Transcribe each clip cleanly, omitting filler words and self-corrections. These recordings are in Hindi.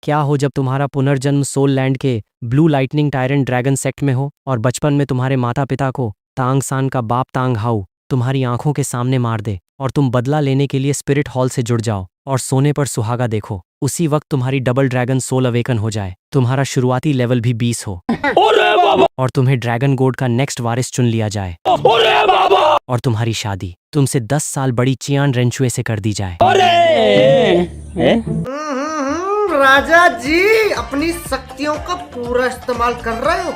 क्या हो जब तुम्हारा पुनर्जन्म सोल लैंड के blue lightning tyrant dragon sect में हो और बचपन में तुम्हारे माता पिता को तांग सान का बाप तांग हाउ तुम्हारी आंखों के सामने मार दे और तुम बदला लेने के लिए स्पिरिट हॉल से जुड़ जाओ और सोने पर सुहागा देखो। उसी वक्त तुम्हारी डबल ड्रैगन सोल अवेकन हो जाए, तुम्हारा शुरुआती लेवल भी 20 हो और तुम्हें ड्रैगन गोड का नेक्स्ट वारिस चुन लिया जाए और तुम्हारी शादी तुमसे 10 साल बड़ी चियान रेंचुए से कर दी जाए। राजा जी अपनी शक्तियों का पूरा इस्तेमाल कर रहे हो।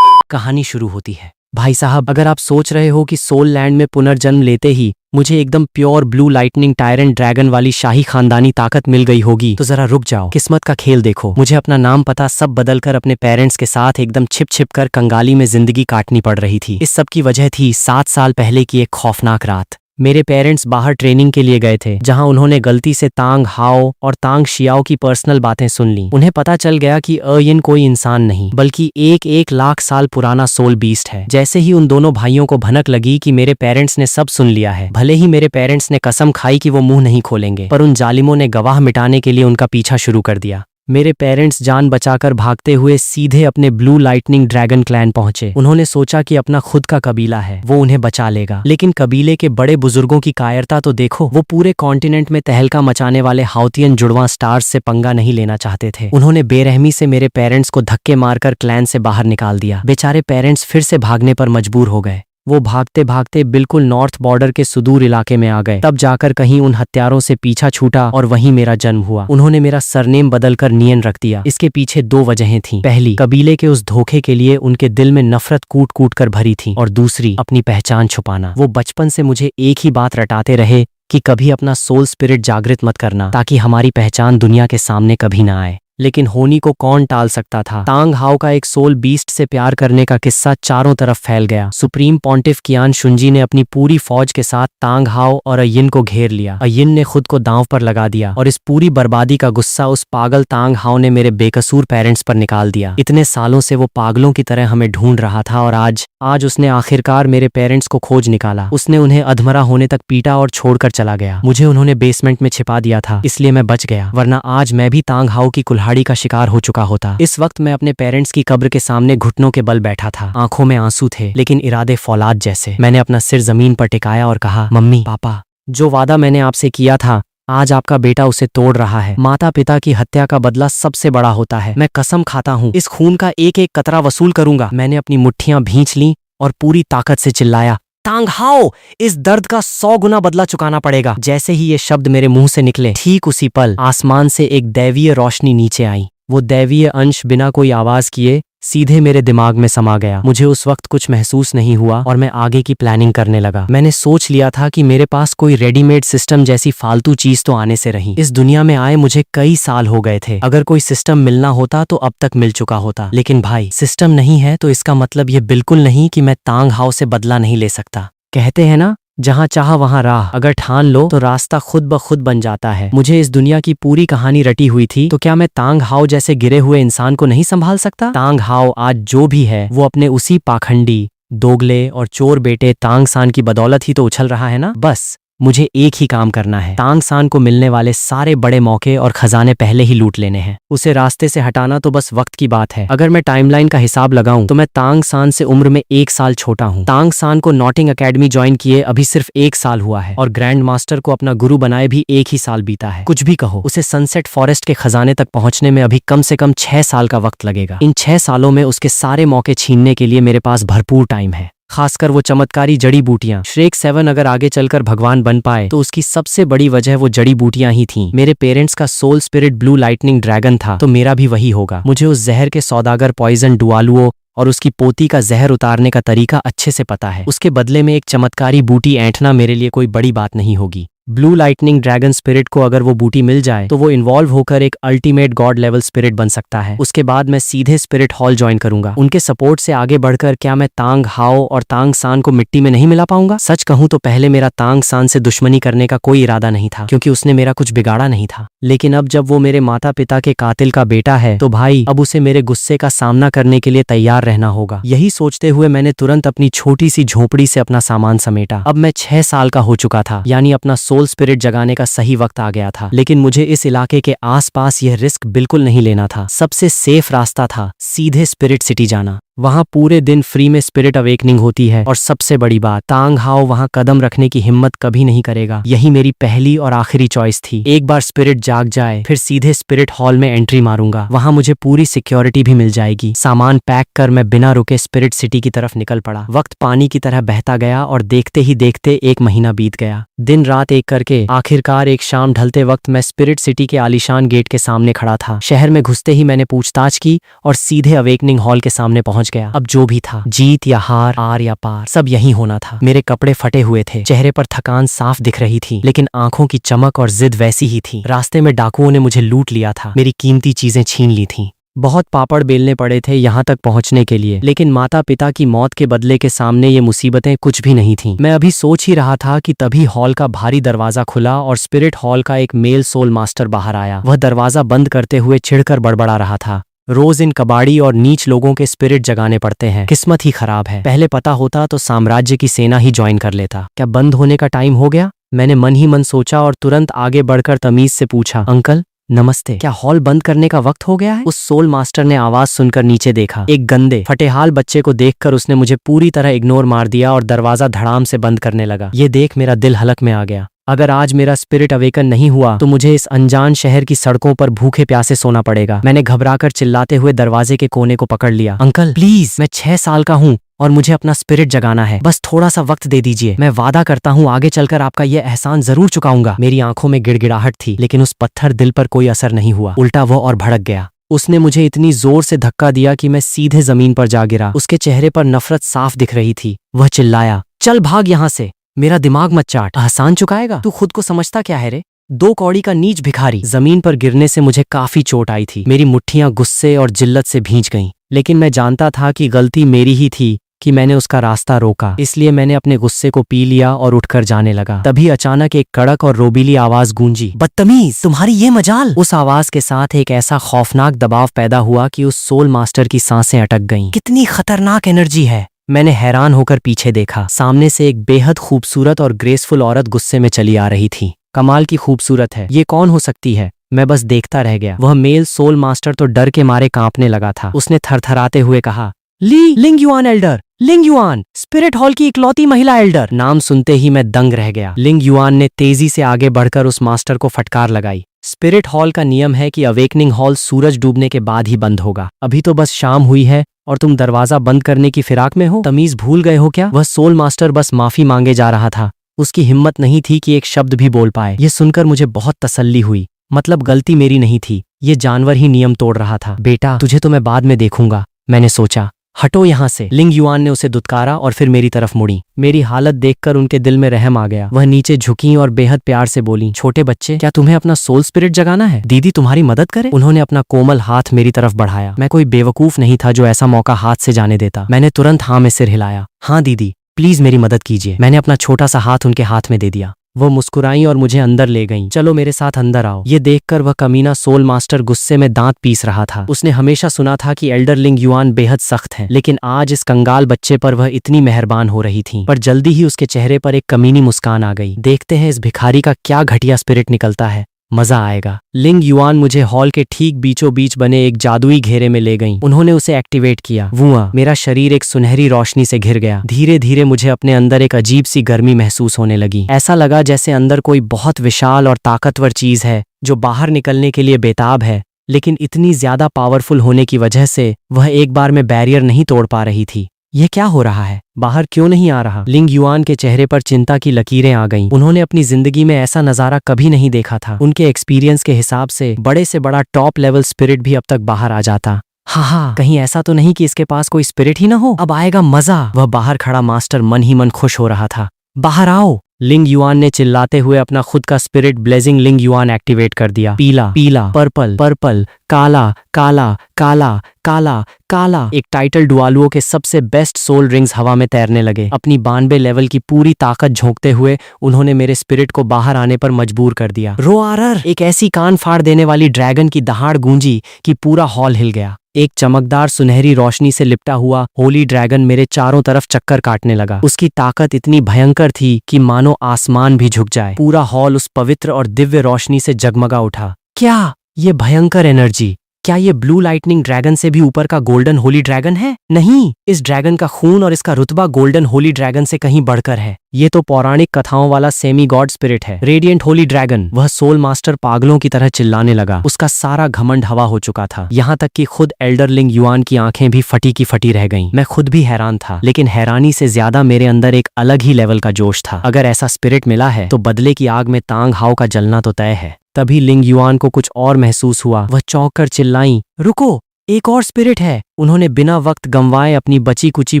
कहानी शुरू होती है। भाई साहब, अगर आप सोच रहे हो कि सोल लैंड में पुनर्जन्म लेते ही मुझे एकदम pure blue lightning tyrant dragon वाली शाही खानदानी ताकत मिल गई होगी तो जरा रुक जाओ, किस्मत का खेल देखो। मुझे अपना नाम पता सब बदलकर अपने पेरेंट्स के साथ एकदम छिप छिप कर कंगाली में जिंदगी काटनी पड़ रही थी। इस सब की वजह थी 7 साल पहले की एक खौफनाक रात। मेरे पेरेंट्स बाहर ट्रेनिंग के लिए गए थे, जहां उन्होंने गलती से तांग हाओ और तांग शियाओ की पर्सनल बातें सुन ली। उन्हें पता चल गया कि अयिन कोई इंसान नहीं बल्कि एक लाख साल पुराना सोल बीस्ट है। जैसे ही उन दोनों भाइयों को भनक लगी कि मेरे पेरेंट्स ने सब सुन लिया है, भले ही मेरे पेरेंट्स ने कसम खाई कि वो मुंह नहीं खोलेंगे, पर उन जालिमों ने गवाह मिटाने के लिए उनका पीछा शुरू कर दिया। मेरे पेरेंट्स जान बचाकर भागते हुए सीधे अपने ब्लू लाइटनिंग ड्रैगन क्लैन पहुंचे। उन्होंने सोचा कि अपना खुद का कबीला है, वो उन्हें बचा लेगा, लेकिन कबीले के बड़े बुजुर्गों की कायरता तो देखो। वो पूरे कॉन्टिनेंट में तहलका मचाने वाले हाउतियन जुड़वां स्टार्स से पंगा नहीं लेना चाहते थे। उन्होंने बेरहमी से मेरे पेरेंट्स को धक्के मारकर क्लैन से बाहर निकाल दिया। बेचारे पेरेंट्स फिर से भागने पर मजबूर हो गए। वो भागते भागते बिल्कुल नॉर्थ बॉर्डर के सुदूर इलाके में आ गए। तब जाकर कहीं उन हत्यारों से पीछा छूटा और वहीं मेरा जन्म हुआ। उन्होंने मेरा सरनेम बदलकर नियन रख दिया। इसके पीछे 2 वजहें थीं। पहली, कबीले के उस धोखे के लिए उनके दिल में नफरत कूट कूट कर भरी थी, और दूसरी, अपनी पहचान छुपाना। वो बचपन से मुझे एक ही बात रटाते रहे कि कभी अपना सोल स्पिरिट जागृत मत करना, ताकि हमारी पहचान दुनिया के सामने कभी ना आए। लेकिन होनी को कौन टाल सकता था। तांग हाओ का एक सोल बीस्ट से प्यार करने का किस्सा चारों तरफ फैल गया। सुप्रीम पॉन्टिफ कियान शुंजी ने अपनी पूरी फौज के साथ तांग हाओ और अयिन को घेर लिया। अयिन ने खुद को दांव पर लगा दिया और इस पूरी बर्बादी का गुस्सा उस पागल तांग हाओ ने मेरे बेकसूर पेरेंट्स पर निकाल दिया। इतने सालों से वो पागलों की तरह हमें ढूंढ रहा था और आज उसने आखिरकार मेरे पेरेंट्स को खोज निकाला। उसने उन्हें अधमरा होने तक पीटा और छोड़कर चला गया। मुझे उन्होंने बेसमेंट में छिपा दिया था, इसलिए मैं बच गया, वरना आज मैं भी तांग हाओ की कुल्हाड़ी का शिकार हो चुका होता। इस वक्त मैं अपने पेरेंट्स की कब्र के सामने घुटनों के बल बैठा था। आंखों में आंसू थे, लेकिन इरादे फौलाद जैसे। मैंने अपना सिर जमीन पर टिकाया और कहा, मम्मी पापा, जो वादा मैंने आपसे किया था आज आपका बेटा उसे तोड़ रहा है। माता पिता की हत्या का बदला सबसे बड़ा होता है। मैं कसम खाता हूँ इस खून का एक कतरा वसूल करूंगा। मैंने अपनी मुट्ठियां भींच लीं और पूरी ताकत से चिल्लाया, तांग हाओ, इस दर्द का 100 गुना बदला चुकाना पड़ेगा। जैसे ही ये शब्द मेरे मुंह से निकले, ठीक उसी पल आसमान से एक दैवीय रोशनी नीचे आई। वो दैवीय अंश बिना कोई आवाज किए सीधे मेरे दिमाग में समा गया। मुझे उस वक्त कुछ महसूस नहीं हुआ और मैं आगे की प्लानिंग करने लगा। मैंने सोच लिया था कि मेरे पास कोई रेडीमेड सिस्टम जैसी फालतू चीज तो आने से रही। इस दुनिया में आए मुझे कई साल हो गए थे। अगर कोई सिस्टम मिलना होता तो अब तक मिल चुका होता। लेकिन भाई, सिस्टम नहीं है तो इसका मतलब ये बिल्कुल नहीं कि मैं तांग हाओ से बदला नहीं ले सकता। कहते हैं ना, जहां चाह वहां राह। अगर ठान लो तो रास्ता खुद ब खुद बन जाता है। मुझे इस दुनिया की पूरी कहानी रटी हुई थी, तो क्या मैं तांग हाओ जैसे गिरे हुए इंसान को नहीं संभाल सकता? तांग हाओ आज जो भी है वो अपने उसी पाखंडी, दोगले और चोर बेटे तांग सान की बदौलत ही तो उछल रहा है ना। बस मुझे एक ही काम करना है, तांग सान को मिलने वाले सारे बड़े मौके और खजाने पहले ही लूट लेने हैं। उसे रास्ते से हटाना तो बस वक्त की बात है। अगर मैं टाइमलाइन का हिसाब लगाऊं तो मैं तांग सान से उम्र में 1 साल छोटा हूं। तांग सान को नॉटिंग एकेडमी ज्वाइन किए अभी सिर्फ 1 साल हुआ है और ग्रैंड मास्टर को अपना गुरु बनाए भी 1 ही साल बीता है। कुछ भी कहो, उसे सनसेट फॉरेस्ट के खजाने तक पहुंचने में अभी कम से कम 6 साल का वक्त लगेगा। इन 6 सालों में उसके सारे मौके छीनने के लिए मेरे पास भरपूर टाइम है। खासकर वो चमत्कारी जड़ी बूटियां। श्रेक 7 अगर आगे चलकर भगवान बन पाए तो उसकी सबसे बड़ी वजह वो जड़ी बूटियां ही थीं। मेरे पेरेंट्स का soul spirit blue lightning dragon था, तो मेरा भी वही होगा। मुझे उस जहर के सौदागर पॉइजन डुआलुओ और उसकी पोती का जहर उतारने का तरीका अच्छे से पता है। उसके बदले में एक चमत्कारी बूटी ऐंठना मेरे लिए कोई बड़ी बात नहीं होगी। ब्लू लाइटनिंग ड्रैगन स्पिरिट को अगर वो बूटी मिल जाए तो वो इन्वॉल्व होकर एक अल्टीमेट गॉड लेवल स्पिरिट बन सकता है। उसके बाद मैं सीधे स्पिरिट हॉल ज्वाइन करूंगा। उनके सपोर्ट से आगे बढ़कर क्या मैं तांग हाओ और तांग सान को मिट्टी में नहीं मिला पाऊंगा? सच कहूं तो पहले मेरा तांग सान से दुश्मनी करने का कोई इरादा नहीं था, क्योंकि उसने मेरा कुछ बिगाड़ा नहीं था। लेकिन अब जब वो मेरे माता पिता के कातिल का बेटा है तो भाई, अब उसे मेरे गुस्से का सामना करने के लिए तैयार रहना होगा। यही सोचते हुए मैंने तुरंत अपनी छोटी सी झोपड़ी से अपना सामान समेटा। अब मैं 6 साल का हो चुका था, यानी अपना सोल सोल स्पिरिट जगाने का सही वक्त आ गया था, लेकिन मुझे इस इलाके के आसपास यह रिस्क बिल्कुल नहीं लेना था। सबसे सेफ रास्ता था सीधे स्पिरिट सिटी जाना। वहां पूरे दिन फ्री में स्पिरिट अवेकनिंग होती है और सबसे बड़ी बात, तांग हाओ वहां कदम रखने की हिम्मत कभी नहीं करेगा। यही मेरी पहली और आखिरी चॉइस थी। एक बार स्पिरिट जाग जाए फिर सीधे स्पिरिट हॉल में एंट्री मारूंगा। वहां मुझे पूरी सिक्योरिटी भी मिल जाएगी। सामान पैक कर मैं बिना रुके स्पिरिट सिटी की तरफ निकल पड़ा। वक्त पानी की तरह बहता गया और देखते ही देखते 1 महीना बीत गया। दिन रात एक करके आखिरकार एक शाम ढलते वक्त मैं स्पिरिट सिटी के आलीशान गेट के सामने खड़ा था। शहर में घुसते ही मैंने पूछताछ की और सीधे अवेकनिंग हॉल के सामने पहुंच गया। अब जो भी था, जीत या हार, आर या पार, सब यही होना था। मेरे कपड़े फटे हुए थे, चेहरे पर थकान साफ दिख रही थी, लेकिन आंखों की चमक और जिद वैसी ही थी। रास्ते में डाकुओं ने मुझे लूट लिया था, मेरी कीमती चीजें छीन ली थीं। बहुत पापड़ बेलने पड़े थे यहाँ तक पहुँचने के लिए, लेकिन माता पिता की मौत के बदले के सामने ये मुसीबतें कुछ भी नहीं थीं। मैं अभी सोच ही रहा था कि तभी हॉल का भारी दरवाजा खुला और स्पिरिट हॉल का एक मेल सोल मास्टर बाहर आया। वह दरवाजा बंद करते हुए चिढ़कर बड़बड़ा रहा था, रोज इन कबाड़ी और नीच लोगों के स्पिरिट जगाने पड़ते हैं। किस्मत ही खराब है। पहले पता होता तो साम्राज्य की सेना ही ज्वाइन कर लेता। क्या बंद होने का टाइम हो गया? मैंने मन ही मन सोचा और तुरंत आगे बढ़कर तमीज से पूछा, अंकल नमस्ते, क्या हॉल बंद करने का वक्त हो गया है? उस सोल मास्टर ने आवाज सुनकर नीचे देखा। एक गंदे फटेहाल बच्चे को देखकर उसने मुझे पूरी तरह इग्नोर मार दिया और दरवाजा धड़ाम से बंद करने लगा। ये देख मेरा दिल हलक में आ गया। अगर आज मेरा स्पिरिट अवेकन नहीं हुआ तो मुझे इस अनजान शहर की सड़कों पर भूखे प्यासे सोना पड़ेगा। मैंने घबराकर चिल्लाते हुए दरवाजे के कोने को पकड़ लिया। अंकल प्लीज, मैं 6 साल का हूँ और मुझे अपना स्पिरिट जगाना है। बस थोड़ा सा वक्त दे दीजिए। मैं वादा करता हूँ आगे चलकर आपका ये एहसान जरूर चुकाऊंगा। मेरी आंखों में गिड़गिड़ाहट थी, लेकिन उस पत्थर दिल पर कोई असर नहीं हुआ। उल्टा वो और भड़क गया। उसने मुझे इतनी जोर से धक्का दिया कि मैं सीधे जमीन पर जा गिरा। उसके चेहरे पर नफरत साफ दिख रही थी। वह चिल्लाया, चल भाग यहाँ से, मेरा दिमाग मत चाट। एहसान चुकाएगा? तू खुद को समझता क्या है रे? 2 कौड़ी का नीच भिखारी। जमीन पर गिरने से मुझे काफी चोट आई थी। मेरी मुट्ठियां गुस्से और जिल्लत से भींच गईं, लेकिन मैं जानता था कि गलती मेरी ही थी कि मैंने उसका रास्ता रोका। इसलिए मैंने अपने गुस्से को पी लिया और उठकर जाने लगा। तभी अचानक एक कड़क और रोबीली आवाज गूंजी, बदतमीज, तुम्हारी ये मजाल। उस आवाज के साथ एक ऐसा खौफनाक दबाव पैदा हुआ कि उस सोल मास्टर की सांसें अटक गईं। कितनी खतरनाक एनर्जी है। मैंने हैरान होकर पीछे देखा। सामने से एक बेहद खूबसूरत और ग्रेसफुल औरत गुस्से में चली आ रही थी। कमाल की खूबसूरत है, ये कौन हो सकती है? मैं बस देखता रह गया। वह मेल सोल मास्टर तो डर के मारे कांपने लगा था। उसने थरथराते हुए कहा, ली लिंग युआन एल्डर, लिंग युआन, स्पिरिट हॉल की इकलौती महिला एल्डर। नाम सुनते ही मैं दंग रह गया। लिंग युआन ने तेजी से आगे बढ़कर उस मास्टर को फटकार लगाई। स्पिरिट हॉल का नियम है कि अवेकनिंग हॉल सूरज डूबने के बाद ही बंद होगा। अभी तो बस शाम हुई है और तुम दरवाजा बंद करने की फिराक में हो। तमीज भूल गए हो क्या? वह सोल मास्टर बस माफी मांगे जा रहा था। उसकी हिम्मत नहीं थी कि एक शब्द भी बोल पाए। ये सुनकर मुझे बहुत तसल्ली हुई। मतलब गलती मेरी नहीं थी, ये जानवर ही नियम तोड़ रहा था। बेटा, तुझे तो मैं बाद में देखूंगा, मैंने सोचा। हटो यहाँ से। लिंग युआन ने उसे दुत्कारा और फिर मेरी तरफ मुड़ी। मेरी हालत देखकर उनके दिल में रहम आ गया। वह नीचे झुकी और बेहद प्यार से बोली, छोटे बच्चे, क्या तुम्हें अपना सोल स्पिरिट जगाना है? दीदी तुम्हारी मदद करे? उन्होंने अपना कोमल हाथ मेरी तरफ बढ़ाया। मैं कोई बेवकूफ नहीं था जो ऐसा मौका हाथ से जाने देता। मैंने तुरंत हाँ में सिर हिलाया। हाँ दीदी, प्लीज मेरी मदद कीजिए। मैंने अपना छोटा सा हाथ उनके हाथ में दे दिया। वो मुस्कुराई और मुझे अंदर ले गईं। चलो मेरे साथ अंदर आओ। ये देखकर वह कमीना सोल मास्टर गुस्से में दांत पीस रहा था। उसने हमेशा सुना था कि एल्डर लिंग युआन बेहद सख्त हैं, लेकिन आज इस कंगाल बच्चे पर वह इतनी मेहरबान हो रही थी। पर जल्दी ही उसके चेहरे पर एक कमीनी मुस्कान आ गई। देखते हैं इस भिखारी का क्या घटिया स्पिरिट निकलता है, मजा आएगा। लिंग युआन मुझे हॉल के ठीक बीचों बीच बने एक जादुई घेरे में ले गईं। उन्होंने उसे एक्टिवेट किया। वुआ, मेरा शरीर एक सुनहरी रोशनी से घिर गया। धीरे धीरे मुझे अपने अंदर एक अजीब सी गर्मी महसूस होने लगी। ऐसा लगा जैसे अंदर कोई बहुत विशाल और ताकतवर चीज है जो बाहर निकलने के लिए बेताब है, लेकिन इतनी ज्यादा पावरफुल होने की वजह से वह एक बार में बैरियर नहीं तोड़ पा रही थी। यह क्या हो रहा है? बाहर क्यों नहीं आ रहा? लिंग युआन के चेहरे पर चिंता की लकीरें आ गईं। उन्होंने अपनी जिंदगी में ऐसा नजारा कभी नहीं देखा था। उनके एक्सपीरियंस के हिसाब से बड़े से बड़ा टॉप लेवल स्पिरिट भी अब तक बाहर आ जाता। हाँ, कहीं ऐसा तो नहीं कि इसके पास कोई स्पिरिट ही ना हो? अब आएगा मजा। वह बाहर खड़ा मास्टर मन ही मन खुश हो रहा था। बाहर आओ। लिंग युआन ने चिल्लाते हुए अपना खुद का स्पिरिट ब्लेजिंग लिंग युआन एक्टिवेट कर दिया। पीला पीला, पर्पल पर्पल, काला काला काला काला काला। एक टाइटल डुआलुओ के सबसे बेस्ट सोल रिंग्स हवा में तैरने लगे। अपनी 92 लेवल की पूरी ताकत झोंकते हुए उन्होंने मेरे स्पिरिट को बाहर आने पर मजबूर कर दिया। रोआरर, एक ऐसी कान फाड़ देने वाली ड्रैगन की दहाड़ गूंजी कि पूरा हॉल हिल गया। एक चमकदार सुनहरी रोशनी से लिपटा हुआ होली ड्रैगन मेरे चारों तरफ चक्कर काटने लगा। उसकी ताकत इतनी भयंकर थी कि मानो आसमान भी झुक जाए। पूरा हॉल उस पवित्र और दिव्य रोशनी से जगमगा उठा। क्या ये भयंकर एनर्जी, क्या ये ब्लू लाइटनिंग ड्रैगन से भी ऊपर का गोल्डन होली ड्रैगन है? नहीं, इस ड्रैगन का खून और इसका रुतबा गोल्डन होली ड्रैगन से कहीं बढ़कर है। ये तो पौराणिक कथाओं वाला सेमी गॉड स्पिरिट है, रेडिएंट होली ड्रैगन। वह सोल मास्टर पागलों की तरह चिल्लाने लगा। उसका सारा घमंड हवा हो चुका था, यहाँ तक कि खुद एल्डरलिंग युआन की आंखें भी फटी की फटी रह गईं। मैं खुद भी हैरान था, लेकिन हैरानी से ज्यादा मेरे अंदर एक अलग ही लेवल का जोश था। अगर ऐसा स्पिरिट मिला है तो बदले की आग में तांग हाव का जलना तो तय है। तभी लिंग युआन को कुछ और महसूस हुआ। वह चौंक कर चिल्लाई, रुको, एक और स्पिरिट है। उन्होंने बिना वक्त गंवाए अपनी बची कुची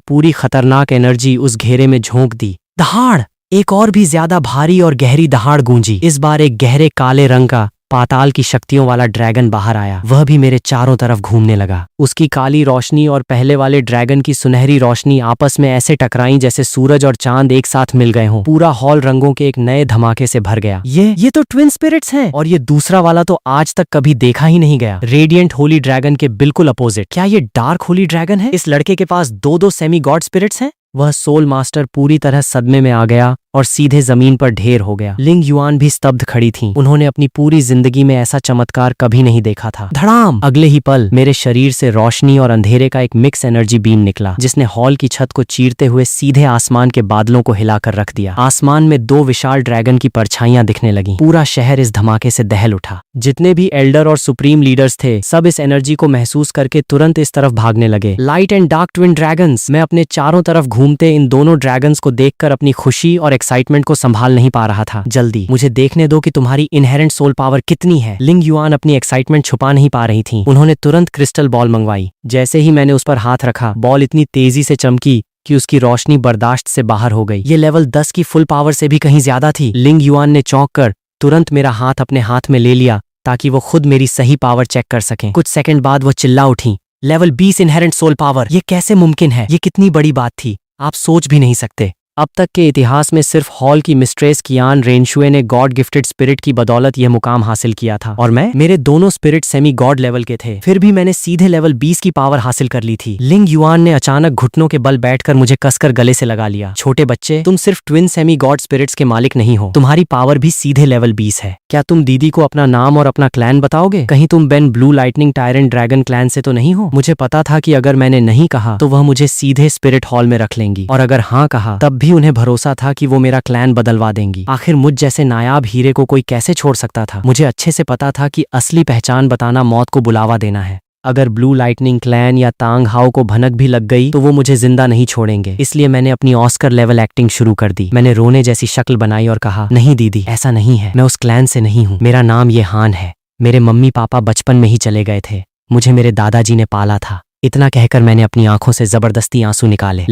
पूरी खतरनाक एनर्जी उस घेरे में झोंक दी। दहाड़, एक और भी ज्यादा भारी और गहरी दहाड़ गूंजी। इस बार एक गहरे काले रंग का पाताल की शक्तियों वाला ड्रैगन बाहर आया। वह भी मेरे चारों तरफ घूमने लगा। उसकी काली रोशनी और पहले वाले ड्रैगन की सुनहरी रोशनी आपस में ऐसे टकराई जैसे सूरज और चांद एक साथ मिल गए हों। पूरा हॉल रंगों के एक नए धमाके से भर गया। ये तो ट्विन स्पिरिट्स हैं, और ये दूसरा वाला तो आज तक कभी देखा ही नहीं गया। रेडिएंट होली ड्रैगन के बिल्कुल अपोजिट। क्या ये डार्क होली ड्रैगन है? इस लड़के के पास दो सेमी गॉड स्पिरिट्स हैं। वह सोल मास्टर पूरी तरह सदमे में आ गया और सीधे जमीन पर ढेर हो गया। लिंग युआन भी स्तब्ध खड़ी थीं। उन्होंने अपनी पूरी जिंदगी में ऐसा चमत्कार कभी नहीं देखा था। धड़ाम! अगले ही पल मेरे शरीर से रोशनी और अंधेरे का एक मिक्स एनर्जी बीम निकला, जिसने हॉल की छत को चीरते हुए सीधे आसमान के बादलों को हिलाकर रख दिया। आसमान में 2 विशाल ड्रैगन की परछाइयां दिखने लगीं। पूरा शहर इस धमाके से दहल उठा। जितने भी एल्डर और सुप्रीम लीडर्स थे, सब इस एनर्जी को महसूस करके तुरंत इस तरफ भागने लगे। Light and dark twin dragons! मैं अपने चारों तरफ घूमते इन दोनों ड्रैगन्स को देखकर अपनी खुशी और एक्साइटमेंट को संभाल नहीं पा रहा था। जल्दी मुझे देखने दो कि तुम्हारी इनहेरेंट सोल पावर कितनी है। लिंग युआन अपनी एक्साइटमेंट छुपा नहीं पा रही थी। उन्होंने तुरंत क्रिस्टल बॉल मंगवाई। जैसे ही मैंने उस पर हाथ रखा, बॉल इतनी तेजी से चमकी कि उसकी रोशनी बर्दाश्त से बाहर हो गई। ये लेवल 10 की फुल पावर से भी कहीं ज्यादा थी। लिंग युआन ने चौंक कर तुरंत मेरा हाथ अपने हाथ में ले लिया ताकि वो खुद मेरी सही पावर चेक कर सकें। कुछ सेकंड बाद वो चिल्ला उठी, लेवल 20 इनहेरेंट सोल पावर! ये कैसे मुमकिन है? ये कितनी बड़ी बात थी, आप सोच भी नहीं सकते। अब तक के इतिहास में सिर्फ हॉल की मिस्ट्रेस कियान रेनशुए ने गॉड गिफ्टेड स्पिरिट की बदौलत यह मुकाम हासिल किया था, और मेरे दोनों स्पिरिट सेमी गॉड लेवल के थे। फिर भी मैंने सीधे लेवल 20 की पावर हासिल कर ली थी। लिंग युआन ने अचानक घुटनों के बल बैठकर मुझे कसकर गले से लगा लिया। छोटे बच्चे, तुम सिर्फ ट्विन सेमी गॉड स्पिरिट्स के मालिक नहीं हो, तुम्हारी पावर भी सीधे लेवल 20 है। क्या तुम दीदी को अपना नाम और अपना क्लैन बताओगे? कहीं तुम Ben blue lightning tyrant dragon clan से तो नहीं हो? मुझे पता था कि अगर मैंने नहीं कहा तो वह मुझे सीधे स्पिरिट हॉल में रख लेंगी, और अगर हाँ कहा तब भी उन्हें भरोसा था कि वो मेरा क्लैन बदलवा देंगी। आखिर मुझ जैसे नायाब हीरे को कोई कैसे छोड़ सकता था? मुझे अच्छे से पता था कि असली पहचान बताना मौत को बुलावा देना है। अगर ब्लू लाइटनिंग क्लैन या तांग हाउ को भनक भी लग गई तो वो मुझे जिंदा नहीं छोड़ेंगे। इसलिए मैंने अपनी ऑस्कर लेवल एक्टिंग शुरू कर दी। मैंने रोने जैसी शक्ल बनाई और कहा, नहीं दीदी, ऐसा नहीं है। मैं उस क्लैन से नहीं हूँ। मेरा नाम ये हान है। मेरे मम्मी पापा बचपन में ही चले गए थे। मुझे मेरे दादाजी ने पाला था। इतना कहकर मैंने अपनी आंखों से जबरदस्ती आंसू निकाले।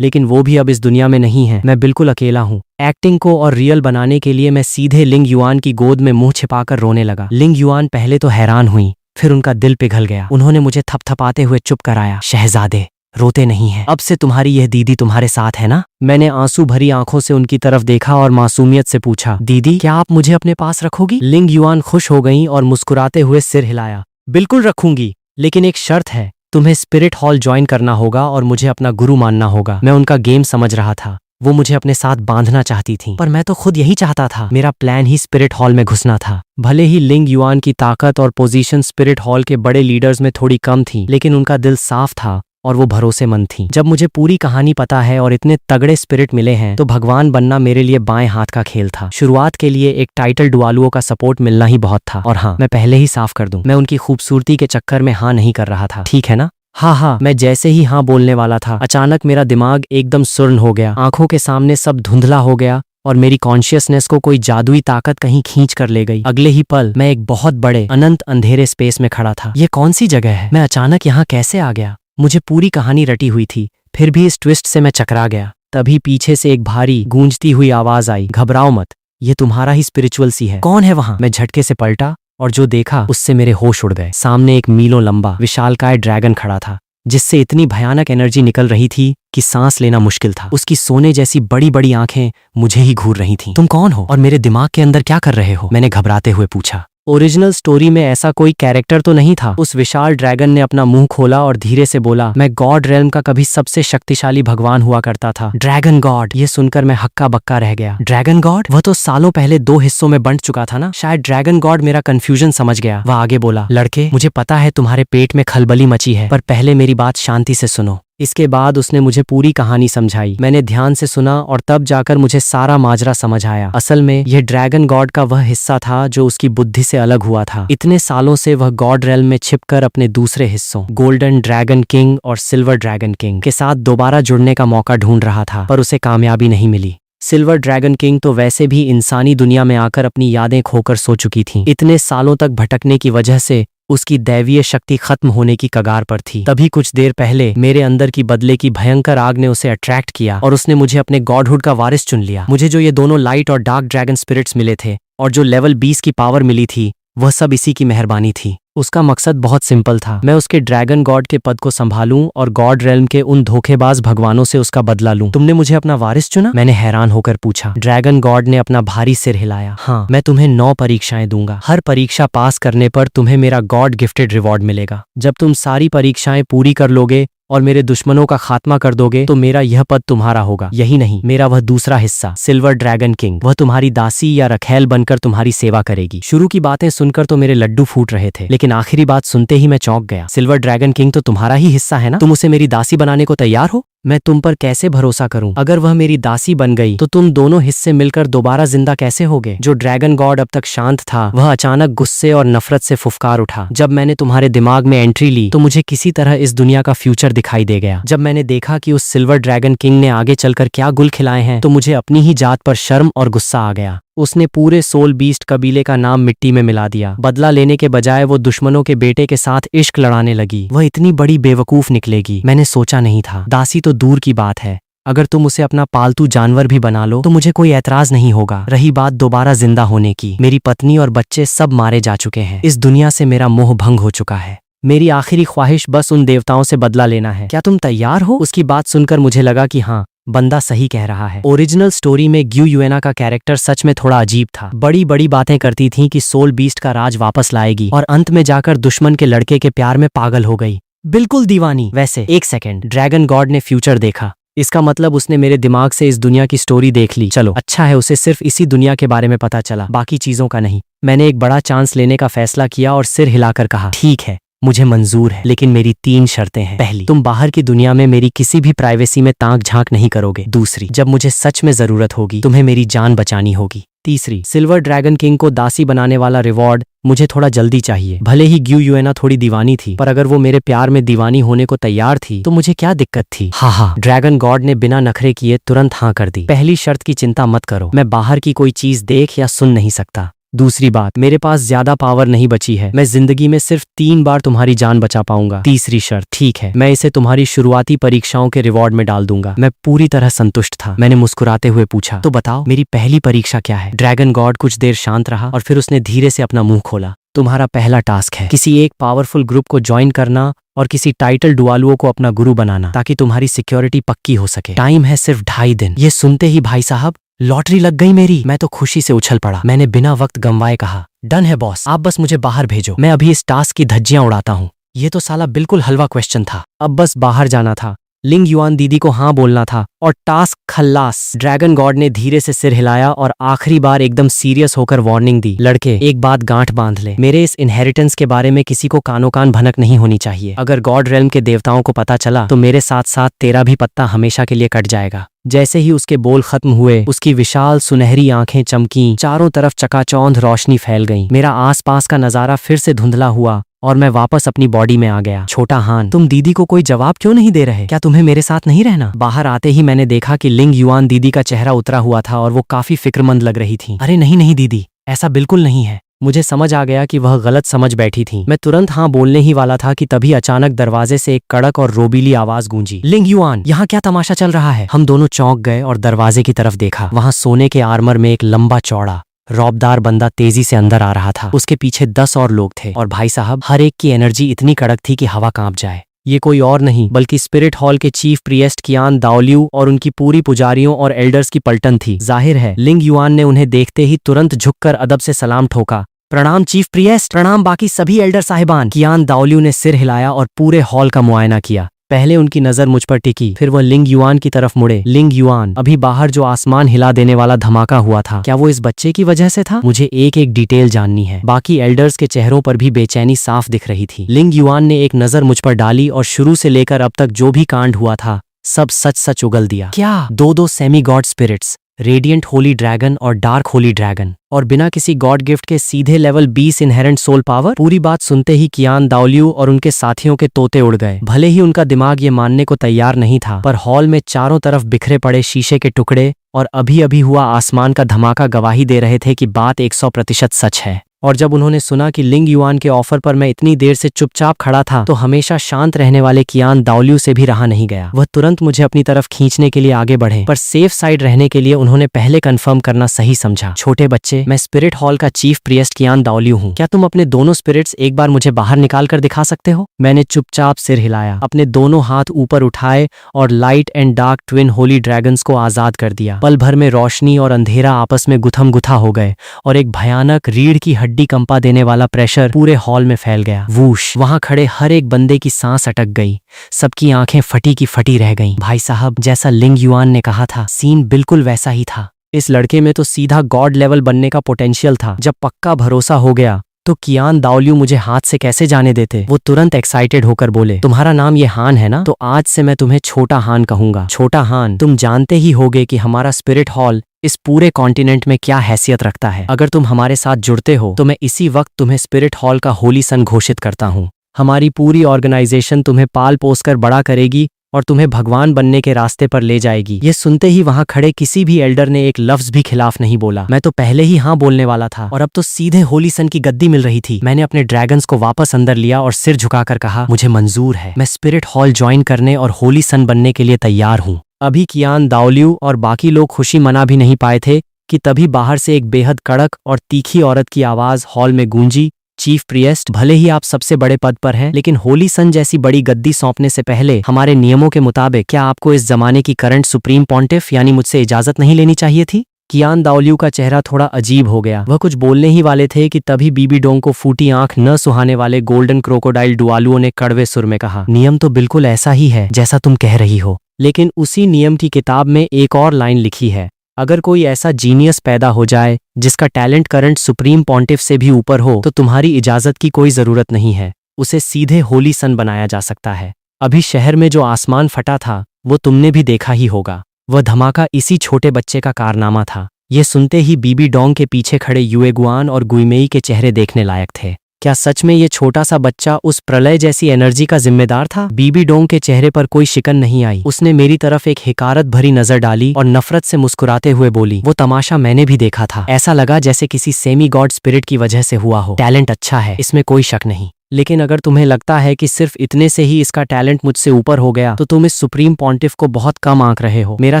लेकिन वो भी अब इस दुनिया में नहीं है। मैं बिल्कुल अकेला हूँ। एक्टिंग को और रियल बनाने के लिए मैं सीधे लिंग युआन की गोद में मुंह छिपाकर रोने लगा। लिंग युआन पहले तो हैरान हुई, फिर उनका दिल पिघल गया। उन्होंने मुझे थपथपाते हुए चुप कराया। शहजादे, रोते नहीं हैं। अब से तुम्हारी यह दीदी तुम्हारे साथ है ना? मैंने आंसू भरी आंखों से उनकी तरफ देखा और मासूमियत से पूछा, दीदी, क्या आप मुझे अपने पास रखोगी? लिंग युआन खुश हो गईं और मुस्कुराते हुए सिर हिलाया। बिल्कुल रखूंगी, लेकिन एक शर्त है। तुम्हें स्पिरिट हॉल ज्वाइन करना होगा और मुझे अपना गुरु मानना होगा। मैं उनका गेम समझ रहा था। वो मुझे अपने साथ बांधना चाहती थी, पर मैं तो खुद यही चाहता था। मेरा प्लान ही स्पिरिट हॉल में घुसना था। भले ही लिंग युआन की ताकत और पोजीशन स्पिरिट हॉल के बड़े लीडर्स में थोड़ी कम थी, लेकिन उनका दिल साफ था और वो भरोसेमंद थी। जब मुझे पूरी कहानी पता है और इतने तगड़े स्पिरिट मिले हैं, तो भगवान बनना मेरे लिए बाएं हाथ का खेल था। शुरुआत के लिए एक टाइटल डुआलुओं का सपोर्ट मिलना ही बहुत था। और हाँ, मैं पहले ही साफ कर दूं, मैं उनकी खूबसूरती के चक्कर में हाँ नहीं कर रहा था, ठीक है ना? हाँ, मैं जैसे ही हाँ बोलने वाला था, अचानक मेरा दिमाग एकदम सुन्न हो गया। आंखों के सामने सब धुंधला हो गया और मेरी कॉन्शियसनेस को कोई जादुई ताकत कहीं खींच कर ले गई। अगले ही पल मैं एक बहुत बड़े अनंत अंधेरे स्पेस में खड़ा था। ये कौन सी जगह है? मैं अचानक यहाँ कैसे आ गया? मुझे पूरी कहानी रटी हुई थी, फिर भी इस ट्विस्ट से मैं चकरा गया। तभी पीछे से एक भारी गूंजती हुई आवाज आई, घबराओ मत, ये तुम्हारा ही स्पिरिचुअल सी है। कौन है वहां? मैं झटके से पलटा और जो देखा उससे मेरे होश उड़ गए। सामने एक मीलों लंबा विशालकाय ड्रैगन खड़ा था, जिससे इतनी भयानक एनर्जी निकल रही थी कि सांस लेना मुश्किल था। उसकी सोने जैसी बड़ी बड़ी आंखें मुझे ही घूर रही थीं। तुम कौन हो और मेरे दिमाग के अंदर क्या कर रहे हो? मैंने घबराते हुए पूछा। ओरिजिनल स्टोरी में ऐसा कोई कैरेक्टर तो नहीं था। उस विशाल ड्रैगन ने अपना मुंह खोला और धीरे से बोला, मैं गॉड रेल्म का कभी सबसे शक्तिशाली भगवान हुआ करता था, ड्रैगन गॉड। ये सुनकर मैं हक्का बक्का रह गया। Dragon God? वह तो सालों पहले 2 हिस्सों में बंट चुका था ना। शायद ड्रैगन गॉड मेरा कंफ्यूजन समझ गया। वह आगे बोला, लड़के, मुझे पता है तुम्हारे पेट में खलबली मची है, पर पहले मेरी बात शांति से सुनो। इसके बाद उसने मुझे पूरी कहानी समझाई। मैंने ध्यान से सुना और तब जाकर मुझे सारा माजरा समझ आया। असल में यह ड्रैगन गॉड का वह हिस्सा था जो उसकी बुद्धि से अलग हुआ था। इतने सालों से वह गॉड रेल्म में छिपकर अपने दूसरे हिस्सों गोल्डन ड्रैगन किंग और सिल्वर ड्रैगन किंग के साथ दोबारा जुड़ने का मौका ढूंढ रहा था, पर उसे कामयाबी नहीं मिली। सिल्वर ड्रैगन किंग तो वैसे भी इंसानी दुनिया में आकर अपनी यादें खोकर सो चुकी थी। इतने सालों तक भटकने की वजह से उसकी दैवीय शक्ति खत्म होने की कगार पर थी। तभी कुछ देर पहले मेरे अंदर की बदले की भयंकर आग ने उसे अट्रैक्ट किया और उसने मुझे अपने गॉडहुड का वारिस चुन लिया। मुझे जो ये दोनों लाइट और डार्क ड्रैगन स्पिरिट्स मिले थे और जो लेवल 20 की पावर मिली थी, वह सब इसी की मेहरबानी थी। उसका मकसद बहुत सिंपल था, मैं उसके ड्रैगन गॉड के पद को संभालूं और गॉड रेल्म के उन धोखेबाज भगवानों से उसका बदला लूं। तुमने मुझे अपना वारिस चुना? मैंने हैरान होकर पूछा। ड्रैगन गॉड ने अपना भारी सिर हिलाया। हाँ, मैं तुम्हें 9 परीक्षाएं दूंगा। हर परीक्षा पास करने पर तुम्हें मेरा गॉड गिफ्टेड रिवॉर्ड मिलेगा। जब तुम सारी परीक्षाएं पूरी कर लोगे और मेरे दुश्मनों का खात्मा कर दोगे तो मेरा यह पद तुम्हारा होगा। यही नहीं, मेरा वह दूसरा हिस्सा सिल्वर ड्रैगन किंग, वह तुम्हारी दासी या रखैल बनकर तुम्हारी सेवा करेगी। शुरू की बातें सुनकर तो मेरे लड्डू फूट रहे थे, लेकिन आखिरी बात सुनते ही मैं चौंक गया। सिल्वर ड्रैगन किंग तो तुम्हारा ही हिस्सा है ना? तुम उसे मेरी दासी बनाने को तैयार हो? मैं तुम पर कैसे भरोसा करूं? अगर वह मेरी दासी बन गई तो तुम दोनों हिस्से मिलकर दोबारा जिंदा कैसे होगे? जो ड्रैगन गॉड अब तक शांत था, वह अचानक गुस्से और नफरत से फुफकार उठा। जब मैंने तुम्हारे दिमाग में एंट्री ली तो मुझे किसी तरह इस दुनिया का फ्यूचर दिखाई दे गया। जब मैंने देखा कि उस सिल्वर ड्रैगन किंग ने आगे चलकर क्या गुल खिलाए हैं, तो मुझे अपनी ही जात पर शर्म और गुस्सा आ गया। उसने पूरे सोल बीस्ट कबीले का नाम मिट्टी में मिला दिया। बदला लेने के बजाय वो दुश्मनों के बेटे के साथ इश्क लड़ाने लगी। वह इतनी बड़ी बेवकूफ निकलेगी, मैंने सोचा नहीं था। दासी तो दूर की बात है, अगर तुम उसे अपना पालतू जानवर भी बना लो तो मुझे कोई ऐतराज नहीं होगा। रही बात दोबारा जिंदा होने की, मेरी पत्नी और बच्चे सब मारे जा चुके हैं। इस दुनिया से मेरा मोह भंग हो चुका है। मेरी आखिरी ख्वाहिश बस उन देवताओं से बदला लेना है। क्या तुम तैयार हो? उसकी बात सुनकर मुझे लगा कि हाँ, बंदा सही कह रहा है। ओरिजिनल स्टोरी में ग्यू युएना का कैरेक्टर सच में थोड़ा अजीब था। बड़ी बड़ी बातें करती थी कि सोल बीस्ट का राज वापस लाएगी और अंत में जाकर दुश्मन के लड़के के प्यार में पागल हो गई। बिल्कुल दीवानी। वैसे एक सेकंड, ड्रैगन गॉड ने फ्यूचर देखा, इसका मतलब उसने मेरे दिमाग से इस दुनिया की स्टोरी देख ली। चलो अच्छा है, उसे सिर्फ इसी दुनिया के बारे में पता चला, बाकी चीजों का नहीं। मैंने एक बड़ा चांस लेने का फैसला किया और सिर हिलाकर कहा, ठीक है, मुझे मंजूर है, लेकिन मेरी 3 शर्तें हैं। पहली, तुम बाहर की दुनिया में मेरी किसी भी प्राइवेसी में ताक झांक नहीं करोगे। दूसरी, जब मुझे सच में जरूरत होगी तुम्हें मेरी जान बचानी होगी। तीसरी, सिल्वर ड्रैगन किंग को दासी बनाने वाला रिवॉर्ड मुझे थोड़ा जल्दी चाहिए। भले ही ग्यू युएना थोड़ी दीवानी थी, पर अगर वो मेरे प्यार में दीवानी होने को तैयार थी तो मुझे क्या दिक्कत थी? हाँ, ड्रैगन गॉड ने बिना नखरे किए तुरंत हाँ कर दी। पहली शर्त की चिंता मत करो, मैं बाहर की कोई चीज देख या सुन नहीं सकता। दूसरी बात, मेरे पास ज्यादा पावर नहीं बची है, मैं जिंदगी में सिर्फ 3 बार तुम्हारी जान बचा पाऊंगा। तीसरी शर्त, ठीक है, मैं इसे तुम्हारी शुरुआती परीक्षाओं के रिवॉर्ड में डाल दूंगा। मैं पूरी तरह संतुष्ट था। मैंने मुस्कुराते हुए पूछा, तो बताओ मेरी पहली परीक्षा क्या है? ड्रैगन गॉड कुछ देर शांत रहा और फिर उसने धीरे से अपना मुंह खोला। तुम्हारा पहला टास्क है किसी एक पावरफुल ग्रुप को ज्वाइन करना और किसी टाइटल डुआलुओं को अपना गुरु बनाना, ताकि तुम्हारी सिक्योरिटी पक्की हो सके। टाइम है सिर्फ 2.5 दिन। ये सुनते ही भाई साहब लॉटरी लग गई मेरी। मैं तो खुशी से उछल पड़ा। मैंने बिना वक्त गंवाए कहा, डन है बॉस, आप बस मुझे बाहर भेजो, मैं अभी इस टास्क की धज्जियां उड़ाता हूँ। ये तो साला बिल्कुल हलवा क्वेश्चन था। अब बस बाहर जाना था, लिंग युआन दीदी को हाँ बोलना था और टास्क खल्लास। ड्रैगन गॉड ने धीरे से सिर हिलाया और आखिरी बार एकदम सीरियस होकर वार्निंग दी, लड़के एक बात गांठ बांध ले, मेरे इस इनहेरिटेंस के बारे में किसी को कानो कान भनक नहीं होनी चाहिए। अगर गॉड रेल्म के देवताओं को पता चला तो मेरे साथ साथ तेरा भी पत्ता हमेशा के लिए कट जाएगा। जैसे ही उसके बोल खत्म हुए, उसकी विशाल सुनहरी आंखें चमकीं, चारों तरफ चकाचौंध रोशनी फैल गई। मेरा आसपास का नजारा फिर से धुंधला हुआ और मैं वापस अपनी बॉडी में आ गया। छोटा हान, तुम दीदी को कोई जवाब क्यों नहीं दे रहे? क्या तुम्हें मेरे साथ नहीं रहना? बाहर आते ही मैंने देखा कि लिंग युआन दीदी का चेहरा उतरा हुआ था और वो काफी फिक्रमंद लग रही थी। अरे नहीं नहीं दीदी, ऐसा बिल्कुल नहीं है। मुझे समझ आ गया कि वह गलत समझ बैठी थी। मैं तुरंत हाँ बोलने ही वाला था कि तभी अचानक दरवाजे से एक कड़क और रोबीली आवाज गूंजी, लिंग युआन, यहाँ क्या तमाशा चल रहा है? हम दोनों चौंक गए और दरवाजे की तरफ देखा। वहां सोने के आर्मर में एक लंबा चौड़ा रौबदार बंदा तेजी से अंदर आ रहा था। उसके पीछे 10 और लोग थे और भाई साहब हर एक की एनर्जी इतनी कड़क थी कि हवा कांप जाए। ये कोई और नहीं बल्कि स्पिरिट हॉल के चीफ प्रिएस्ट कियान दाओलियू और उनकी पूरी पुजारियों और एल्डर्स की पलटन थी। जाहिर है लिंग युआन ने उन्हें देखते ही तुरंत झुककर अदब से सलाम ठोका। प्रणाम चीफ प्रिएस्ट, प्रणाम बाकी सभी एल्डर साहिबान। कियान दाओलियू ने सिर हिलाया और पूरे हॉल का मुआयना किया। पहले उनकी नजर मुझ पर टिकी, फिर वह लिंग युआन की तरफ मुड़े। लिंग युआन, अभी बाहर जो आसमान हिला देने वाला धमाका हुआ था, क्या वो इस बच्चे की वजह से था? मुझे एक एक डिटेल जाननी है। बाकी एल्डर्स के चेहरों पर भी बेचैनी साफ दिख रही थी। लिंग युआन ने एक नजर मुझ पर डाली और शुरू से लेकर अब तक जो भी कांड हुआ था सब सच सच उगल दिया। क्या? दो semi god spirits, radiant holy dragon और डार्क होली ड्रैगन, और बिना किसी गॉड गिफ्ट के सीधे लेवल 20 इनहेरेंट सोल पावर। पूरी बात सुनते ही कियान दाओलियू और उनके साथियों के तोते उड़ गए। भले ही उनका दिमाग ये मानने को तैयार नहीं था, पर हॉल में चारों तरफ बिखरे पड़े शीशे के टुकड़े और अभी अभी हुआ आसमान का धमाका गवाही दे रहे थे कि बात 100% सच है। और जब उन्होंने सुना कि लिंग युआन के ऑफर पर मैं इतनी देर से चुपचाप खड़ा था, तो हमेशा शांत रहने वाले कियान दाओलियू से भी रहा नहीं गया। वह तुरंत मुझे अपनी तरफ खींचने के लिए आगे बढ़े, पर सेफ साइड रहने के लिए उन्होंने पहले कंफर्म करना सही समझा। छोटे बच्चे, मैं स्पिरिट हॉल का चीफ प्रिएस्ट कियान दाओलियू हूँ। क्या तुम अपने दोनों स्पिरिट्स एक बार मुझे बाहर निकाल कर दिखा सकते हो? मैंने चुपचाप सिर हिलाया, अपने दोनों हाथ ऊपर उठाए और light and dark twin Holi dragons को आजाद कर दिया। पल भर में रोशनी और अंधेरा आपस में गुथम गुथा हो गए और एक भयानक रीढ़ की हड्डी कंपा देने वाला प्रेशर पूरे हॉल में फैल गया। वूश! वहां खड़े हर एक बंदे की सांस अटक गई, सबकी आंखें फटी की फटी रह गईं। भाई साहब, जैसा लिंग युआन ने कहा था, सीन बिल्कुल वैसा ही था। इस लड़के में तो सीधा गॉड लेवल बनने का पोटेंशियल था। जब पक्का भरोसा हो गया तो कियान दाओलियू मुझे हाथ से कैसे जाने देते? वो तुरंत एक्साइटेड होकर बोले, तुम्हारा नाम ये हान है ना? तो आज से मैं तुम्हें छोटा हान कहूंगा। छोटा हान, तुम जानते ही होगे कि हमारा स्पिरिट हॉल इस पूरे कॉन्टिनेंट में क्या हैसियत रखता है। अगर तुम हमारे साथ जुड़ते हो तो मैं इसी वक्त तुम्हें स्पिरिट हॉल का होली सन घोषित करता हूँ। हमारी पूरी ऑर्गेनाइजेशन तुम्हें पाल पोस कर बड़ा करेगी और तुम्हें भगवान बनने के रास्ते पर ले जाएगी। ये सुनते ही वहां खड़े किसी भी एल्डर ने एक लफ्ज भी खिलाफ नहीं बोला। मैं तो पहले ही हाँ बोलने वाला था और अब तो सीधे होली सन की गद्दी मिल रही थी। मैंने अपने ड्रैगन्स को वापस अंदर लिया और सिर झुकाकर कहा, मुझे मंजूर है, मैं स्पिरिट हॉल ज्वाइन करने और होली सन बनने के लिए तैयार हूँ। अभी कियान दाओलियू और बाकी लोग खुशी मना भी नहीं पाए थे कि तभी बाहर से एक बेहद कड़क और तीखी औरत की आवाज हॉल में गूंजी, चीफ प्रिएस्ट, भले ही आप सबसे बड़े पद पर हैं, लेकिन होली सन जैसी बड़ी गद्दी सौंपने से पहले हमारे नियमों के मुताबिक क्या आपको इस जमाने की करंट सुप्रीम पॉन्टिफ यानी मुझसे इजाजत नहीं लेनी चाहिए थी? कियान दाओलियू का चेहरा थोड़ा अजीब हो गया। वह कुछ बोलने ही वाले थे कि तभी बीबी डोंग को फूटी आंख न सुहाने वाले गोल्डन क्रोकोडाइल डुआलुओं ने कड़वे सुर में कहा, नियम तो बिल्कुल ऐसा ही है जैसा तुम कह रही हो, लेकिन उसी नियम की किताब में एक और लाइन लिखी है, अगर कोई ऐसा जीनियस पैदा हो जाए जिसका टैलेंट करंट सुप्रीम पॉन्टिफ से भी ऊपर हो तो तुम्हारी इजाजत की कोई जरूरत नहीं है, उसे सीधे होली सन बनाया जा सकता है। अभी शहर में जो आसमान फटा था वो तुमने भी देखा ही होगा। वह धमाका इसी छोटे बच्चे का कारनामा था। ये सुनते ही बीबी डोंग के पीछे खड़े युएगुआन और गुइमेई के चेहरे देखने लायक थे। क्या सच में ये छोटा सा बच्चा उस प्रलय जैसी एनर्जी का जिम्मेदार था? बीबी डोंग के चेहरे पर कोई शिकन नहीं आई। उसने मेरी तरफ एक हिकारत भरी नजर डाली और नफरत से मुस्कुराते हुए बोली, वो तमाशा मैंने भी देखा था। ऐसा लगा जैसे किसी सेमी गॉड स्पिरिट की वजह से हुआ हो। टैलेंट अच्छा है, इसमें कोई शक नहीं, लेकिन अगर तुम्हें लगता है कि सिर्फ इतने से ही इसका टैलेंट मुझसे ऊपर हो गया तो तुम इस सुप्रीम पॉन्टिफ को बहुत कम आंक रहे हो। मेरा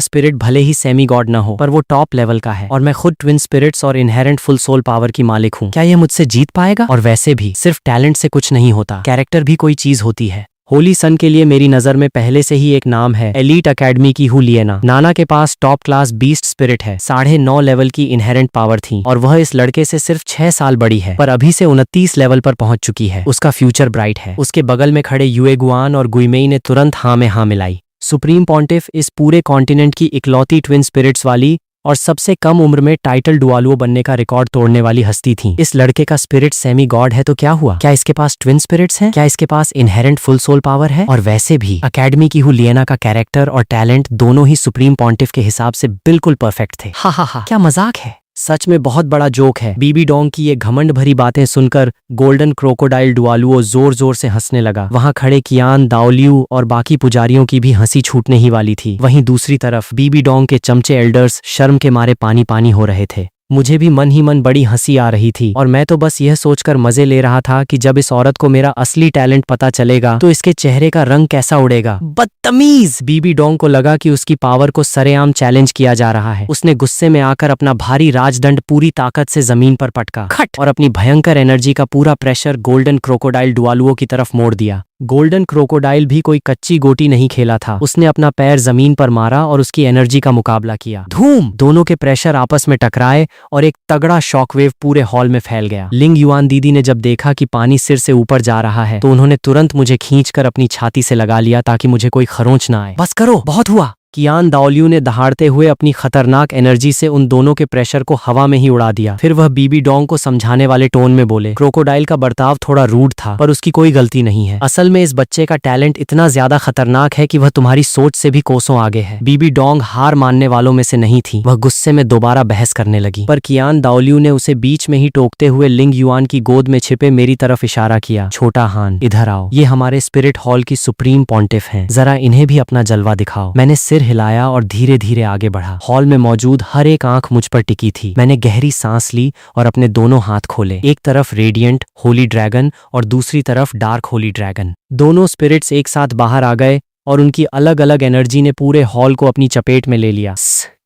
स्पिरिट भले ही सेमी गॉड न हो, पर वो टॉप लेवल का है और मैं खुद ट्विन स्पिरिट्स और इनहेरेंट फुल सोल पावर की मालिक हूँ। क्या ये मुझसे जीत पाएगा? और वैसे भी सिर्फ टैलेंट से कुछ नहीं होता, कैरेक्टर भी कोई चीज होती है। होली सन के लिए मेरी नजर में पहले से ही एक नाम है, एलीट एकेडमी की हुलियना। नाना के पास टॉप क्लास बीस्ट स्पिरिट है, 9.5 लेवल की इनहेरेंट पावर थी और वह इस लड़के से सिर्फ 6 साल बड़ी है, पर अभी से 29 लेवल पर पहुंच चुकी है। उसका फ्यूचर ब्राइट है। उसके बगल में खड़े युएगुआन और गुइमेई ने तुरंत हाँ में हाँ मिलाई। सुप्रीम पॉन्टिफ इस पूरे कॉन्टिनेंट की इकलौती ट्विन स्पिरिट्स वाली और सबसे कम उम्र में टाइटल डुआलुओ बनने का रिकॉर्ड तोड़ने वाली हस्ती थी। इस लड़के का स्पिरिट सेमी गॉड है तो क्या हुआ? क्या इसके पास ट्विन स्पिरिट्स हैं? क्या इसके पास इनहेरेंट फुल सोल पावर है? और वैसे भी एकेडमी की हुलियना का कैरेक्टर और टैलेंट दोनों ही सुप्रीम पॉन्टिफ के हिसाब से बिल्कुल परफेक्ट थे। हा हा हा, क्या मजाक है, सच में बहुत बड़ा जोक है। बीबी डोंग की ये घमंड भरी बातें सुनकर गोल्डन क्रोकोडाइल डुआलुओ जोर जोर से हंसने लगा। वहां खड़े कियान दाओलियू और बाकी पुजारियों की भी हंसी छूटने ही वाली थी। वहीं दूसरी तरफ बीबी डोंग के चमचे एल्डर्स शर्म के मारे पानी पानी हो रहे थे। मुझे भी मन ही मन बड़ी हंसी आ रही थी और मैं तो बस यह सोचकर मजे ले रहा था कि जब इस औरत को मेरा असली टैलेंट पता चलेगा तो इसके चेहरे का रंग कैसा उड़ेगा। बदतमीज! बीबी डोंग को लगा कि उसकी पावर को सरेआम चैलेंज किया जा रहा है। उसने गुस्से में आकर अपना भारी राजदंड पूरी ताकत से जमीन पर पटका खट और अपनी भयंकर एनर्जी का पूरा प्रेशर गोल्डन क्रोकोडाइल डुआलुओ की तरफ मोड़ दिया। गोल्डन क्रोकोडाइल भी कोई कच्ची गोटी नहीं खेला था। उसने अपना पैर जमीन पर मारा और उसकी एनर्जी का मुकाबला किया। धूम! दोनों के प्रेशर आपस में टकराए और एक तगड़ा शॉकवेव पूरे हॉल में फैल गया। लिंग युआन दीदी ने जब देखा कि पानी सिर से ऊपर जा रहा है तो उन्होंने तुरंत मुझे खींचकर अपनी छाती से लगा लिया ताकि मुझे कोई खरोंच ना आए। बस करो, बहुत हुआ। कियान दाओलियू ने दहाड़ते हुए अपनी खतरनाक एनर्जी से उन दोनों के प्रेशर को हवा में ही उड़ा दिया। फिर वह बीबी डोंग को समझाने वाले टोन में बोले, क्रोकोडाइल का बर्ताव थोड़ा रूड था पर उसकी कोई गलती नहीं है। असल में इस बच्चे का टैलेंट इतना ज्यादा खतरनाक है कि वह तुम्हारी सोच से भी कोसों आगे है। बीबी डोंग हार मानने वालों में से नहीं थी। वह गुस्से में दोबारा बहस करने लगी पर कियान दाओलियू ने उसे बीच में ही टोकते हुए लिंग युआन की गोद में छिपे मेरी तरफ इशारा किया। छोटा हान, इधर आओ। ये हमारे स्पिरिट हॉल की सुप्रीम पॉन्टिफ हैं। जरा इन्हें भी अपना जलवा दिखाओ। मैंने सिर हिलाया और धीरे धीरे आगे बढ़ा। हॉल में मौजूद हर एक आंख मुझ पर टिकी थी। मैंने गहरी सांस ली और अपने दोनों हाथ खोले। एक तरफ रेडिएंट होली ड्रैगन और दूसरी तरफ डार्क होली ड्रैगन। दोनों स्पिरिट्स एक साथ बाहर आ गए और उनकी अलग अलग एनर्जी ने पूरे हॉल को अपनी चपेट में ले लिया।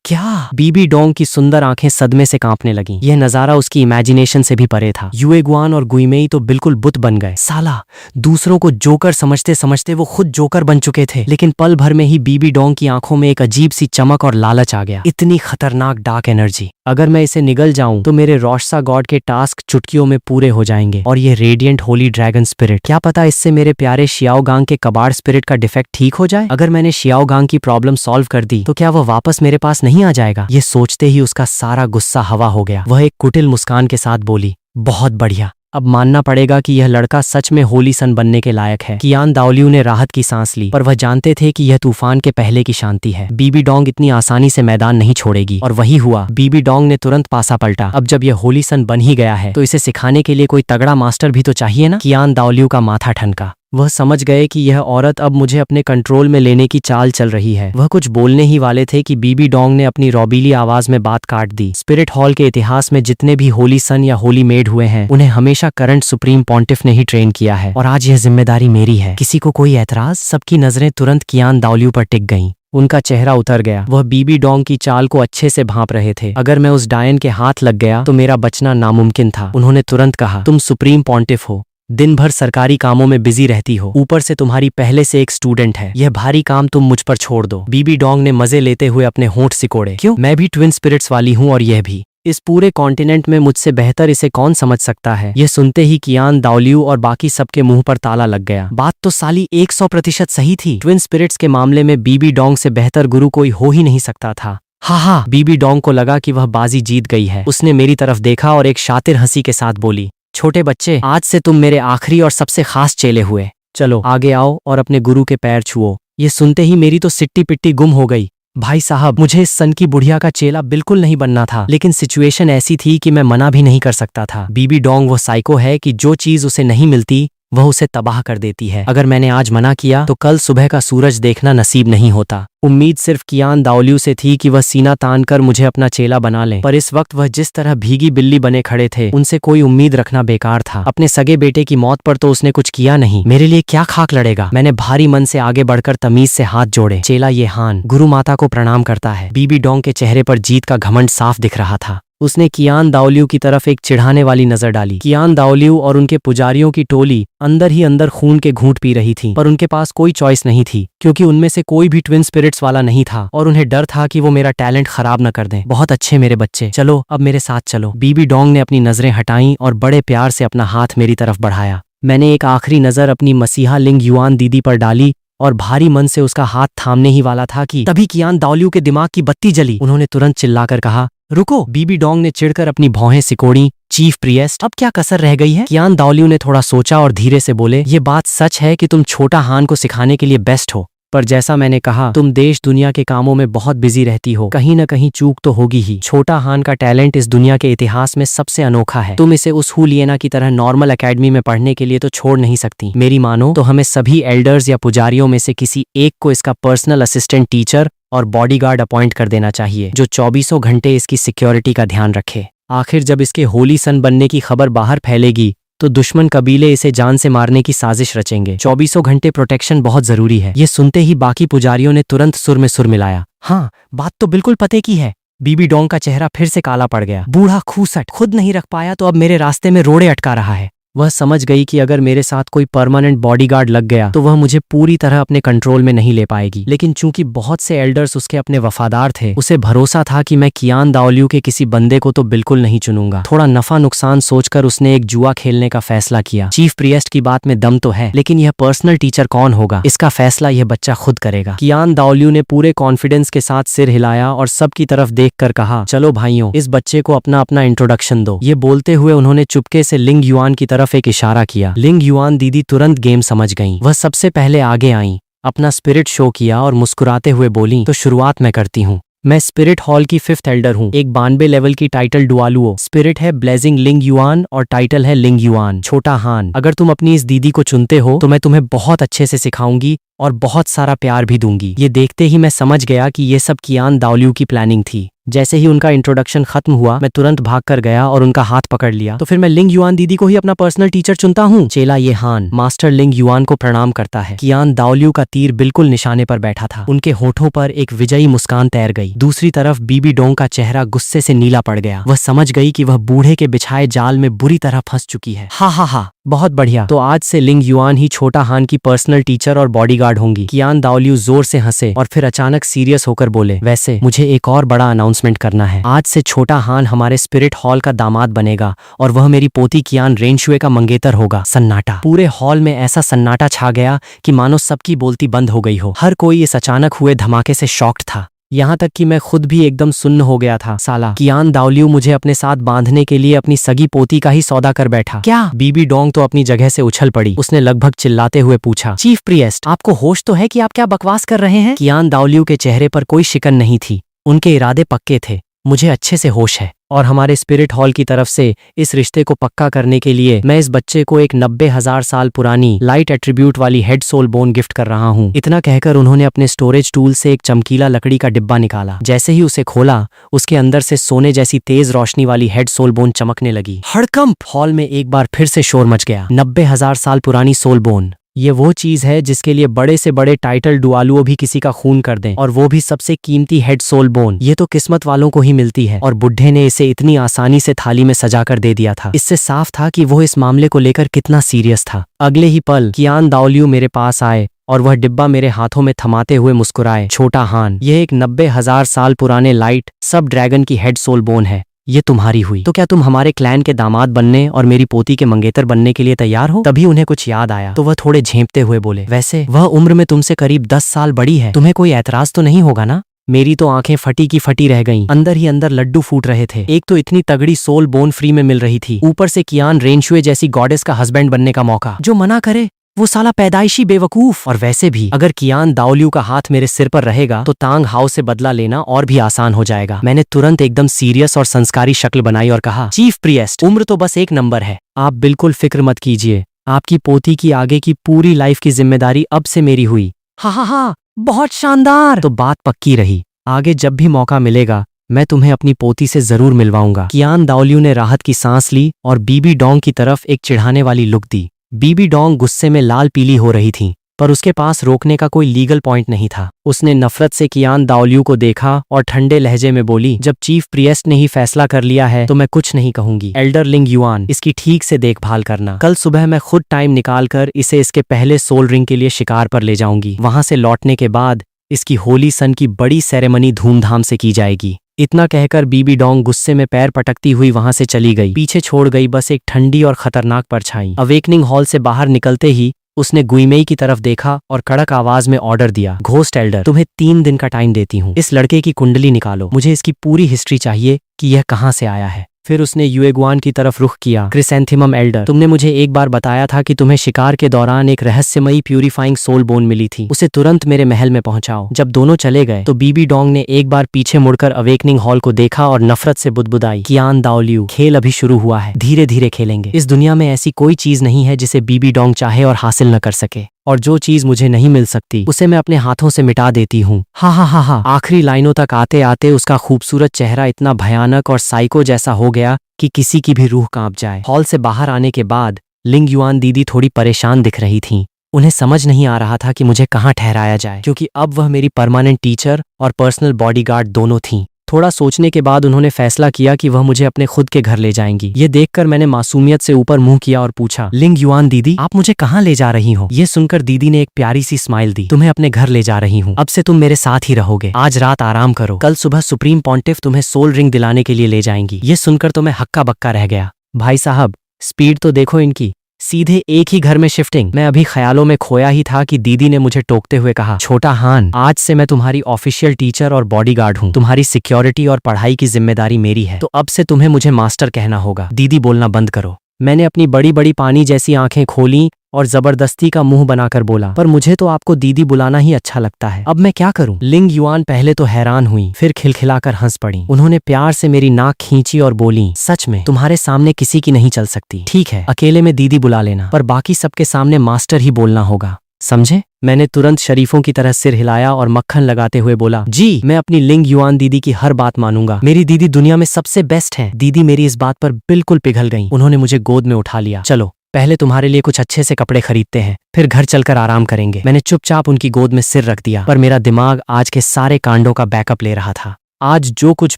क्या? बीबी डोंग की सुंदर आंखें सदमे से कांपने लगीं। यह नजारा उसकी इमेजिनेशन से भी परे था। युएगुआन और गुइमेई तो बिल्कुल बुत बन गए। साला, दूसरों को जोकर समझते समझते वो खुद जोकर बन चुके थे। लेकिन पल भर में ही बीबी डोंग की आंखों में एक अजीब सी चमक और लालच आ गया। इतनी खतरनाक डार्क एनर्जी, अगर मैं इसे निगल जाऊं तो मेरे रोशसा गॉड के टास्क चुटकियों में पूरे हो जाएंगे। और ये रेडिएंट होली ड्रैगन स्पिरिट, क्या पता इससे मेरे प्यारे शियाओगांग के कबाड़ स्पिरिट का डिफेक्ट ठीक हो जाए। अगर मैंने शियाओगांग की प्रॉब्लम सॉल्व कर दी तो क्या वह वापस मेरे पास नहीं आ जाएगा? ये सोचते ही उसका सारा गुस्सा हवा हो गया। वह एक कुटिल मुस्कान के साथ बोली, बहुत बढ़िया, अब मानना पड़ेगा कि यह लड़का सच में होली सन बनने के लायक है। कियान दाओलियू ने राहत की सांस ली पर वह जानते थे कि यह तूफान के पहले की शांति है। बीबी डोंग इतनी आसानी से मैदान नहीं छोड़ेगी। और वही हुआ। बीबी डोंग ने तुरंत पासा पलटा। अब जब यह होली सन बन ही गया है तो इसे सिखाने के लिए कोई तगड़ा मास्टर भी तो चाहिए ना। कियान दाओलियू का माथा ठनका। वह समझ गए कि यह औरत अब मुझे अपने कंट्रोल में लेने की चाल चल रही है। वह कुछ बोलने ही वाले थे कि बीबी डोंग ने अपनी रौबीली आवाज में बात काट दी। स्पिरिट हॉल के इतिहास में जितने भी होली सन या होली मेड हुए हैं उन्हें हमेशा करंट सुप्रीम पॉन्टिफ ने ही ट्रेन किया है और आज यह जिम्मेदारी मेरी है। किसी को कोई एतराज? सबकी नजरें तुरंत कियान दाओलियू पर टिक गईं। उनका चेहरा उतर गया। वह बीबी डोंग की चाल को अच्छे से भांप रहे थे। अगर मैं उस डायन के हाथ लग गया तो मेरा बचना नामुमकिन था। उन्होंने तुरंत कहा, तुम सुप्रीम पॉन्टिफ हो, दिन भर सरकारी कामों में बिजी रहती हो, ऊपर से तुम्हारी पहले से एक स्टूडेंट है। यह भारी काम तुम मुझ पर छोड़ दो। बीबी डोंग ने मजे लेते हुए अपने होंठ सिकोड़े। क्यों? मैं भी ट्विन स्पिरिट्स वाली हूँ और यह भी। इस पूरे कॉन्टिनेंट में मुझसे बेहतर इसे कौन समझ सकता है? यह सुनते ही कियान दाओलियू और बाकी सबके मुंह पर ताला लग गया। बात तो साली 100% सही थी। ट्विन स्पिरिट्स के मामले में बीबी डोंग से बेहतर गुरु कोई हो ही नहीं सकता था। हा, बीबी डोंग को लगा कि वह बाजी जीत गई है। उसने मेरी तरफ देखा और एक शातिर हंसी के साथ बोली, छोटे बच्चे, आज से तुम मेरे आखिरी और सबसे खास चेले हुए। चलो आगे आओ और अपने गुरु के पैर छुओ। ये सुनते ही मेरी तो सिट्टी पिट्टी गुम हो गई। भाई साहब, मुझे इस सन की बुढ़िया का चेला बिल्कुल नहीं बनना था, लेकिन सिचुएशन ऐसी थी कि मैं मना भी नहीं कर सकता था। बीबी डोंग वो साइको है कि जो चीज उसे नहीं मिलती वह उसे तबाह कर देती है। अगर मैंने आज मना किया तो कल सुबह का सूरज देखना नसीब नहीं होता। उम्मीद सिर्फ कियान दाओलियू से थी कि वह सीना तान कर मुझे अपना चेला बना ले, पर इस वक्त वह जिस तरह भीगी बिल्ली बने खड़े थे उनसे कोई उम्मीद रखना बेकार था। अपने सगे बेटे की मौत पर तो उसने कुछ किया नहीं, मेरे लिए क्या खाक लड़ेगा। मैंने भारी मन से आगे बढ़कर तमीज से हाथ जोड़े। चेला ये हान गुरु माता को प्रणाम करता है। बीबी डोंग के चेहरे पर जीत का घमंड साफ दिख रहा था। उसने कियान दाओलियू की तरफ एक चिढ़ाने वाली नजर डाली। कियान दाओलियू और उनके पुजारियों की टोली अंदर ही अंदर खून के घूंट पी रही थी, पर उनके पास कोई चॉइस नहीं थी क्योंकि उनमें से कोई भी ट्विन स्पिरिट्स वाला नहीं था और उन्हें डर था कि वो मेरा टैलेंट खराब न कर दें। बहुत अच्छे मेरे बच्चे, चलो अब मेरे साथ चलो। बीबी डोंग ने अपनी नजरें हटाईं और बड़े प्यार से अपना हाथ मेरी तरफ बढ़ाया। मैंने एक आखिरी नजर अपनी मसीहा लिंग युआन दीदी पर डाली और भारी मन से उसका हाथ थामने ही वाला था कि तभी कियान दाओलियू के दिमाग की बत्ती जली। उन्होंने तुरंत चिल्लाकर कहा, रुको। बीबी डोंग ने चिढ़कर अपनी भौहें सिकोड़ी। चीफ प्रिएस्ट, अब क्या कसर रह गई है? कियान दाओलियू ने थोड़ा सोचा और धीरे से बोले, ये बात सच है कि तुम छोटा हान को सिखाने के लिए बेस्ट हो, पर जैसा मैंने कहा तुम देश दुनिया के कामों में बहुत बिजी रहती हो, कहीं न कहीं चूक तो होगी ही। छोटा हान का टैलेंट इस दुनिया के इतिहास में सबसे अनोखा है। तुम इसे उस हुलियना की तरह नॉर्मल एकेडमी में पढ़ने के लिए तो छोड़ नहीं सकती। मेरी मानो तो हमें सभी एल्डर्स या पुजारियों में से किसी एक को इसका पर्सनल असिस्टेंट टीचर और बॉडीगार्ड अपॉइंट कर देना चाहिए जो 24 घंटे इसकी सिक्योरिटी का ध्यान रखे। आखिर जब इसके होली सन बनने की खबर बाहर फैलेगी तो दुश्मन कबीले इसे जान से मारने की साजिश रचेंगे। 24 घंटे प्रोटेक्शन बहुत जरूरी है। ये सुनते ही बाकी पुजारियों ने तुरंत सुर में सुर मिलाया। हाँ, बात तो बिल्कुल पते की है। बीबी डोंग का चेहरा फिर से काला पड़ गया। बूढ़ा खूसट खुद नहीं रख पाया तो अब मेरे रास्ते में रोड़े अटका रहा है। वह समझ गई कि अगर मेरे साथ कोई परमानेंट बॉडीगार्ड लग गया तो वह मुझे पूरी तरह अपने कंट्रोल में नहीं ले पाएगी। लेकिन चूंकि बहुत से एल्डर्स उसके अपने वफादार थे, उसे भरोसा था कि मैं कियान दाओलियू के किसी बंदे को तो बिल्कुल नहीं चुनूंगा। थोड़ा नफा नुकसान सोचकर उसने एक जुआ खेलने का फैसला किया। चीफ प्रिएस्ट की बात में दम तो है, लेकिन यह पर्सनल टीचर कौन होगा, इसका फैसला यह बच्चा खुद करेगा। कियान दाओलियू ने पूरे कॉन्फिडेंस के साथ सिर हिलाया और सबकी तरफ देखकर कहा, चलो भाइयों, इस बच्चे को अपना अपना इंट्रोडक्शन दो। ये बोलते हुए उन्होंने चुपके से लिंग युआन की तरफ एक इशारा किया। लिंग युआन दीदी तुरंत गेम समझ गईं। वह सबसे पहले आगे आईं, अपना स्पिरिट शो किया और मुस्कुराते हुए बोली, तो शुरुआत मैं करती हूँ। मैं स्पिरिट हॉल की 5th एल्डर हूँ। एक 92 लेवल की टाइटल डुआलुओ। स्पिरिट है ब्लेजिंग लिंग युआन और टाइटल है लिंग युआन, छोटा हान। अगर तुम अपनी इस दीदी को चुनते हो तो मैं तुम्हें बहुत अच्छे से सिखाऊंगी और बहुत सारा प्यार भी दूंगी। ये देखते ही मैं समझ गया कि ये सब कियान दाओलियू की प्लानिंग थी। जैसे ही उनका इंट्रोडक्शन खत्म हुआ, मैं तुरंत भाग कर गया और उनका हाथ पकड़ लिया। तो फिर मैं लिंग युआन दीदी को ही अपना पर्सनल टीचर चुनता हूँ। चेला ये हान मास्टर लिंग युआन को प्रणाम करता है। कियान दाओलियू का तीर बिल्कुल निशाने पर बैठा था। उनके होठों पर एक विजयी मुस्कान तैर गई। दूसरी तरफ बीबी डोंग का चेहरा गुस्से से नीला पड़ गया। वह समझ गई कि वह बूढ़े के बिछाए जाल में बुरी तरह फंस चुकी है। हा हा हा, बहुत बढ़िया, तो आज से लिंग युआन ही छोटा हान की पर्सनल टीचर और बॉडीगार्ड होंगी। कियान दाओलियू जोर से हंसे और फिर अचानक सीरियस होकर बोले, वैसे मुझे एक और बड़ा अनाउंसमेंट करना है। आज से छोटा हान हमारे स्पिरिट हॉल का दामाद बनेगा और वह मेरी पोती कियान रेनशुए का मंगेतर होगा। सन्नाटा। पूरे हॉल में ऐसा सन्नाटा छा गया कि मानो सबकी बोलती बंद हो गई हो। हर कोई इस अचानक हुए धमाके से शॉक्ड था, यहाँ तक कि मैं खुद भी एकदम सुन्न हो गया था। साला कियान दाओलियू मुझे अपने साथ बांधने के लिए अपनी सगी पोती का ही सौदा कर बैठा क्या? बीबी डोंग तो अपनी जगह से उछल पड़ी। उसने लगभग चिल्लाते हुए पूछा, चीफ प्रिएस्ट, आपको होश तो है कि आप क्या बकवास कर रहे हैं? कियान दाओलियू के चेहरे पर कोई शिकन नहीं थी। उनके इरादे पक्के थे। मुझे अच्छे से होश है और हमारे स्पिरिट हॉल की तरफ से इस रिश्ते को पक्का करने के लिए मैं इस बच्चे को एक 90,000 साल पुरानी लाइट एट्रीब्यूट वाली हेड सोल बोन गिफ्ट कर रहा हूँ। इतना कहकर उन्होंने अपने स्टोरेज टूल से एक चमकीला लकड़ी का डिब्बा निकाला। जैसे ही उसे खोला, उसके अंदर से सोने जैसी तेज रोशनी वाली हेड सोल बोन चमकने लगी। हड़कंप! हॉल में एक बार फिर से शोर मच गया। 90,000 साल पुरानी सोल बोन, ये वो चीज है जिसके लिए बड़े से बड़े टाइटल डुआलुओ भी किसी का खून कर दें, और वो भी सबसे कीमती हेड सोल बोन। ये तो किस्मत वालों को ही मिलती है और बुड्ढे ने इसे इतनी आसानी से थाली में सजाकर दे दिया था। इससे साफ था कि वो इस मामले को लेकर कितना सीरियस था। अगले ही पल कियान दाओलियू मेरे पास आए और वह डिब्बा मेरे हाथों में थमाते हुए मुस्कुराए। छोटा हान, यह एक 90,000 साल पुराने लाइट सब ड्रैगन की हेड सोल बोन है। ये तुम्हारी हुई, तो क्या तुम हमारे क्लैन के दामाद बनने और मेरी पोती के मंगेतर बनने के लिए तैयार हो? तभी उन्हें कुछ याद आया तो वह थोड़े झेंपते हुए बोले, वैसे वह उम्र में तुमसे करीब 10 साल बड़ी है, तुम्हें कोई ऐतराज तो नहीं होगा ना? मेरी तो आंखें फटी की फटी रह गईं। अंदर ही अंदर लड्डू फूट रहे थे। एक तो इतनी तगड़ी सोल बोन फ्री में मिल रही थी, ऊपर से कियान रेनशुए जैसी गॉडेस का हस्बैंड बनने का मौका। जो मना करे वो साला पैदाइशी बेवकूफ। और वैसे भी अगर कियान दाओलियू का हाथ मेरे सिर पर रहेगा तो तांग हाउ से बदला लेना और भी आसान हो जाएगा। मैंने तुरंत एकदम सीरियस और संस्कारी शक्ल बनाई और कहा, चीफ प्रिएस्ट, उम्र तो बस एक नंबर है, आप बिल्कुल फिक्र मत कीजिए। आपकी पोती की आगे की पूरी लाइफ की जिम्मेदारी अब से मेरी हुई। हा हा हा, बहुत शानदार। तो बात पक्की रही, आगे जब भी मौका मिलेगा मैं तुम्हें अपनी पोती से जरूर मिलवाऊंगा। कियान दाओलियू ने राहत की सांस ली और बीबी डोंग की तरफ एक चिढ़ाने वाली लुक दी। बीबी डोंग गुस्से में लाल पीली हो रही थी, पर उसके पास रोकने का कोई लीगल पॉइंट नहीं था। उसने नफरत से कियान दाओलियू को देखा और ठंडे लहजे में बोली, जब चीफ प्रिएस्ट ने ही फैसला कर लिया है तो मैं कुछ नहीं कहूंगी। एल्डर लिंग युआन, इसकी ठीक से देखभाल करना। कल सुबह मैं खुद टाइम निकालकर इसे इसके पहले सोल रिंग के लिए शिकार पर ले जाऊंगी। वहां से लौटने के बाद इसकी होली सन की बड़ी सेरेमनी धूमधाम से की जाएगी। इतना कहकर बीबी डोंग गुस्से में पैर पटकती हुई वहां से चली गई। पीछे छोड़ गई बस एक ठंडी और खतरनाक परछाई। अवेकनिंग हॉल से बाहर निकलते ही उसने गुइमेई की तरफ देखा और कड़क आवाज में ऑर्डर दिया, घोस्ट एल्डर, तुम्हें 3 दिन का टाइम देती हूँ। इस लड़के की कुंडली निकालो, मुझे इसकी पूरी हिस्ट्री चाहिए कि यह कहाँ से आया है। फिर उसने युएगुआन की तरफ रुख किया, क्रिसैंथेमम एल्डर, तुमने मुझे एक बार बताया था कि तुम्हें शिकार के दौरान एक रहस्यमयी प्यूरिफाइंग सोल बोन मिली थी, उसे तुरंत मेरे महल में पहुंचाओ। जब दोनों चले गए तो बीबी डोंग ने एक बार पीछे मुड़कर अवेकनिंग हॉल को देखा और नफरत से बुदबुदाई, कियान दाओलियू, खेल अभी शुरू हुआ है, धीरे धीरे खेलेंगे। इस दुनिया में ऐसी कोई चीज नहीं है जिसे बीबी डोंग चाहे और हासिल न कर सके। और जो चीज मुझे नहीं मिल सकती उसे मैं अपने हाथों से मिटा देती हूँ। हा हा हा हा। आखिरी लाइनों तक आते आते उसका खूबसूरत चेहरा इतना भयानक और साइको जैसा हो गया कि किसी की भी रूह कांप जाए। हॉल से बाहर आने के बाद लिंग युआन दीदी थोड़ी परेशान दिख रही थीं। उन्हें समझ नहीं आ रहा था कि मुझे कहाँ ठहराया जाए, क्योंकि अब वह मेरी परमानेंट टीचर और पर्सनल बॉडीगार्ड दोनों थीं। थोड़ा सोचने के बाद उन्होंने फैसला किया कि वह मुझे अपने खुद के घर ले जाएंगी। ये देखकर मैंने मासूमियत से ऊपर मुंह किया और पूछा, लिंग युआन दीदी, आप मुझे कहाँ ले जा रही हो? ये सुनकर दीदी ने एक प्यारी सी स्माइल दी। तुम्हें अपने घर ले जा रही हूँ। अब से तुम मेरे साथ ही रहोगे। आज रात आराम करो। कल सुबह सुप्रीम पॉन्टिफ तुम्हें सोल रिंग दिलाने के लिए ले जाएंगी। ये सुनकर तो मैं हक्का बक्का रह गया। भाई साहब, स्पीड तो देखो इनकी, सीधे एक ही घर में शिफ्टिंग। मैं अभी ख्यालों में खोया ही था कि दीदी ने मुझे टोकते हुए कहा, छोटा हान, आज से मैं तुम्हारी ऑफिशियल टीचर और बॉडीगार्ड हूँ। तुम्हारी सिक्योरिटी और पढ़ाई की जिम्मेदारी मेरी है, तो अब से तुम्हें मुझे मास्टर कहना होगा। दीदी बोलना बंद करो। मैंने अपनी बड़ी बड़ी पानी जैसी आंखें खोलीं और जबरदस्ती का मुंह बनाकर बोला, पर मुझे तो आपको दीदी बुलाना ही अच्छा लगता है। अब मैं क्या करूं? लिंग युआन पहले तो हैरान हुई, फिर खिलखिलाकर हंस पड़ी। उन्होंने प्यार से मेरी नाक खींची और बोली, सच में तुम्हारे सामने किसी की नहीं चल सकती। ठीक है, अकेले में दीदी बुला लेना, पर बाकी सबके सामने मास्टर ही बोलना होगा, समझे? मैंने तुरंत शरीफों की तरह सिर हिलाया और मक्खन लगाते हुए बोला, जी मैं अपनी लिंग युआन दीदी की हर बात मानूंगा। मेरी दीदी दुनिया में सबसे बेस्ट है। दीदी मेरी इस बात पर बिल्कुल पिघल गईं। उन्होंने मुझे गोद में उठा लिया। चलो पहले तुम्हारे लिए कुछ अच्छे से कपड़े खरीदते हैं, फिर घर चलकर आराम करेंगे। मैंने चुपचाप उनकी गोद में सिर रख दिया, पर मेरा दिमाग आज के सारे कांडों का बैकअप ले रहा था। आज जो कुछ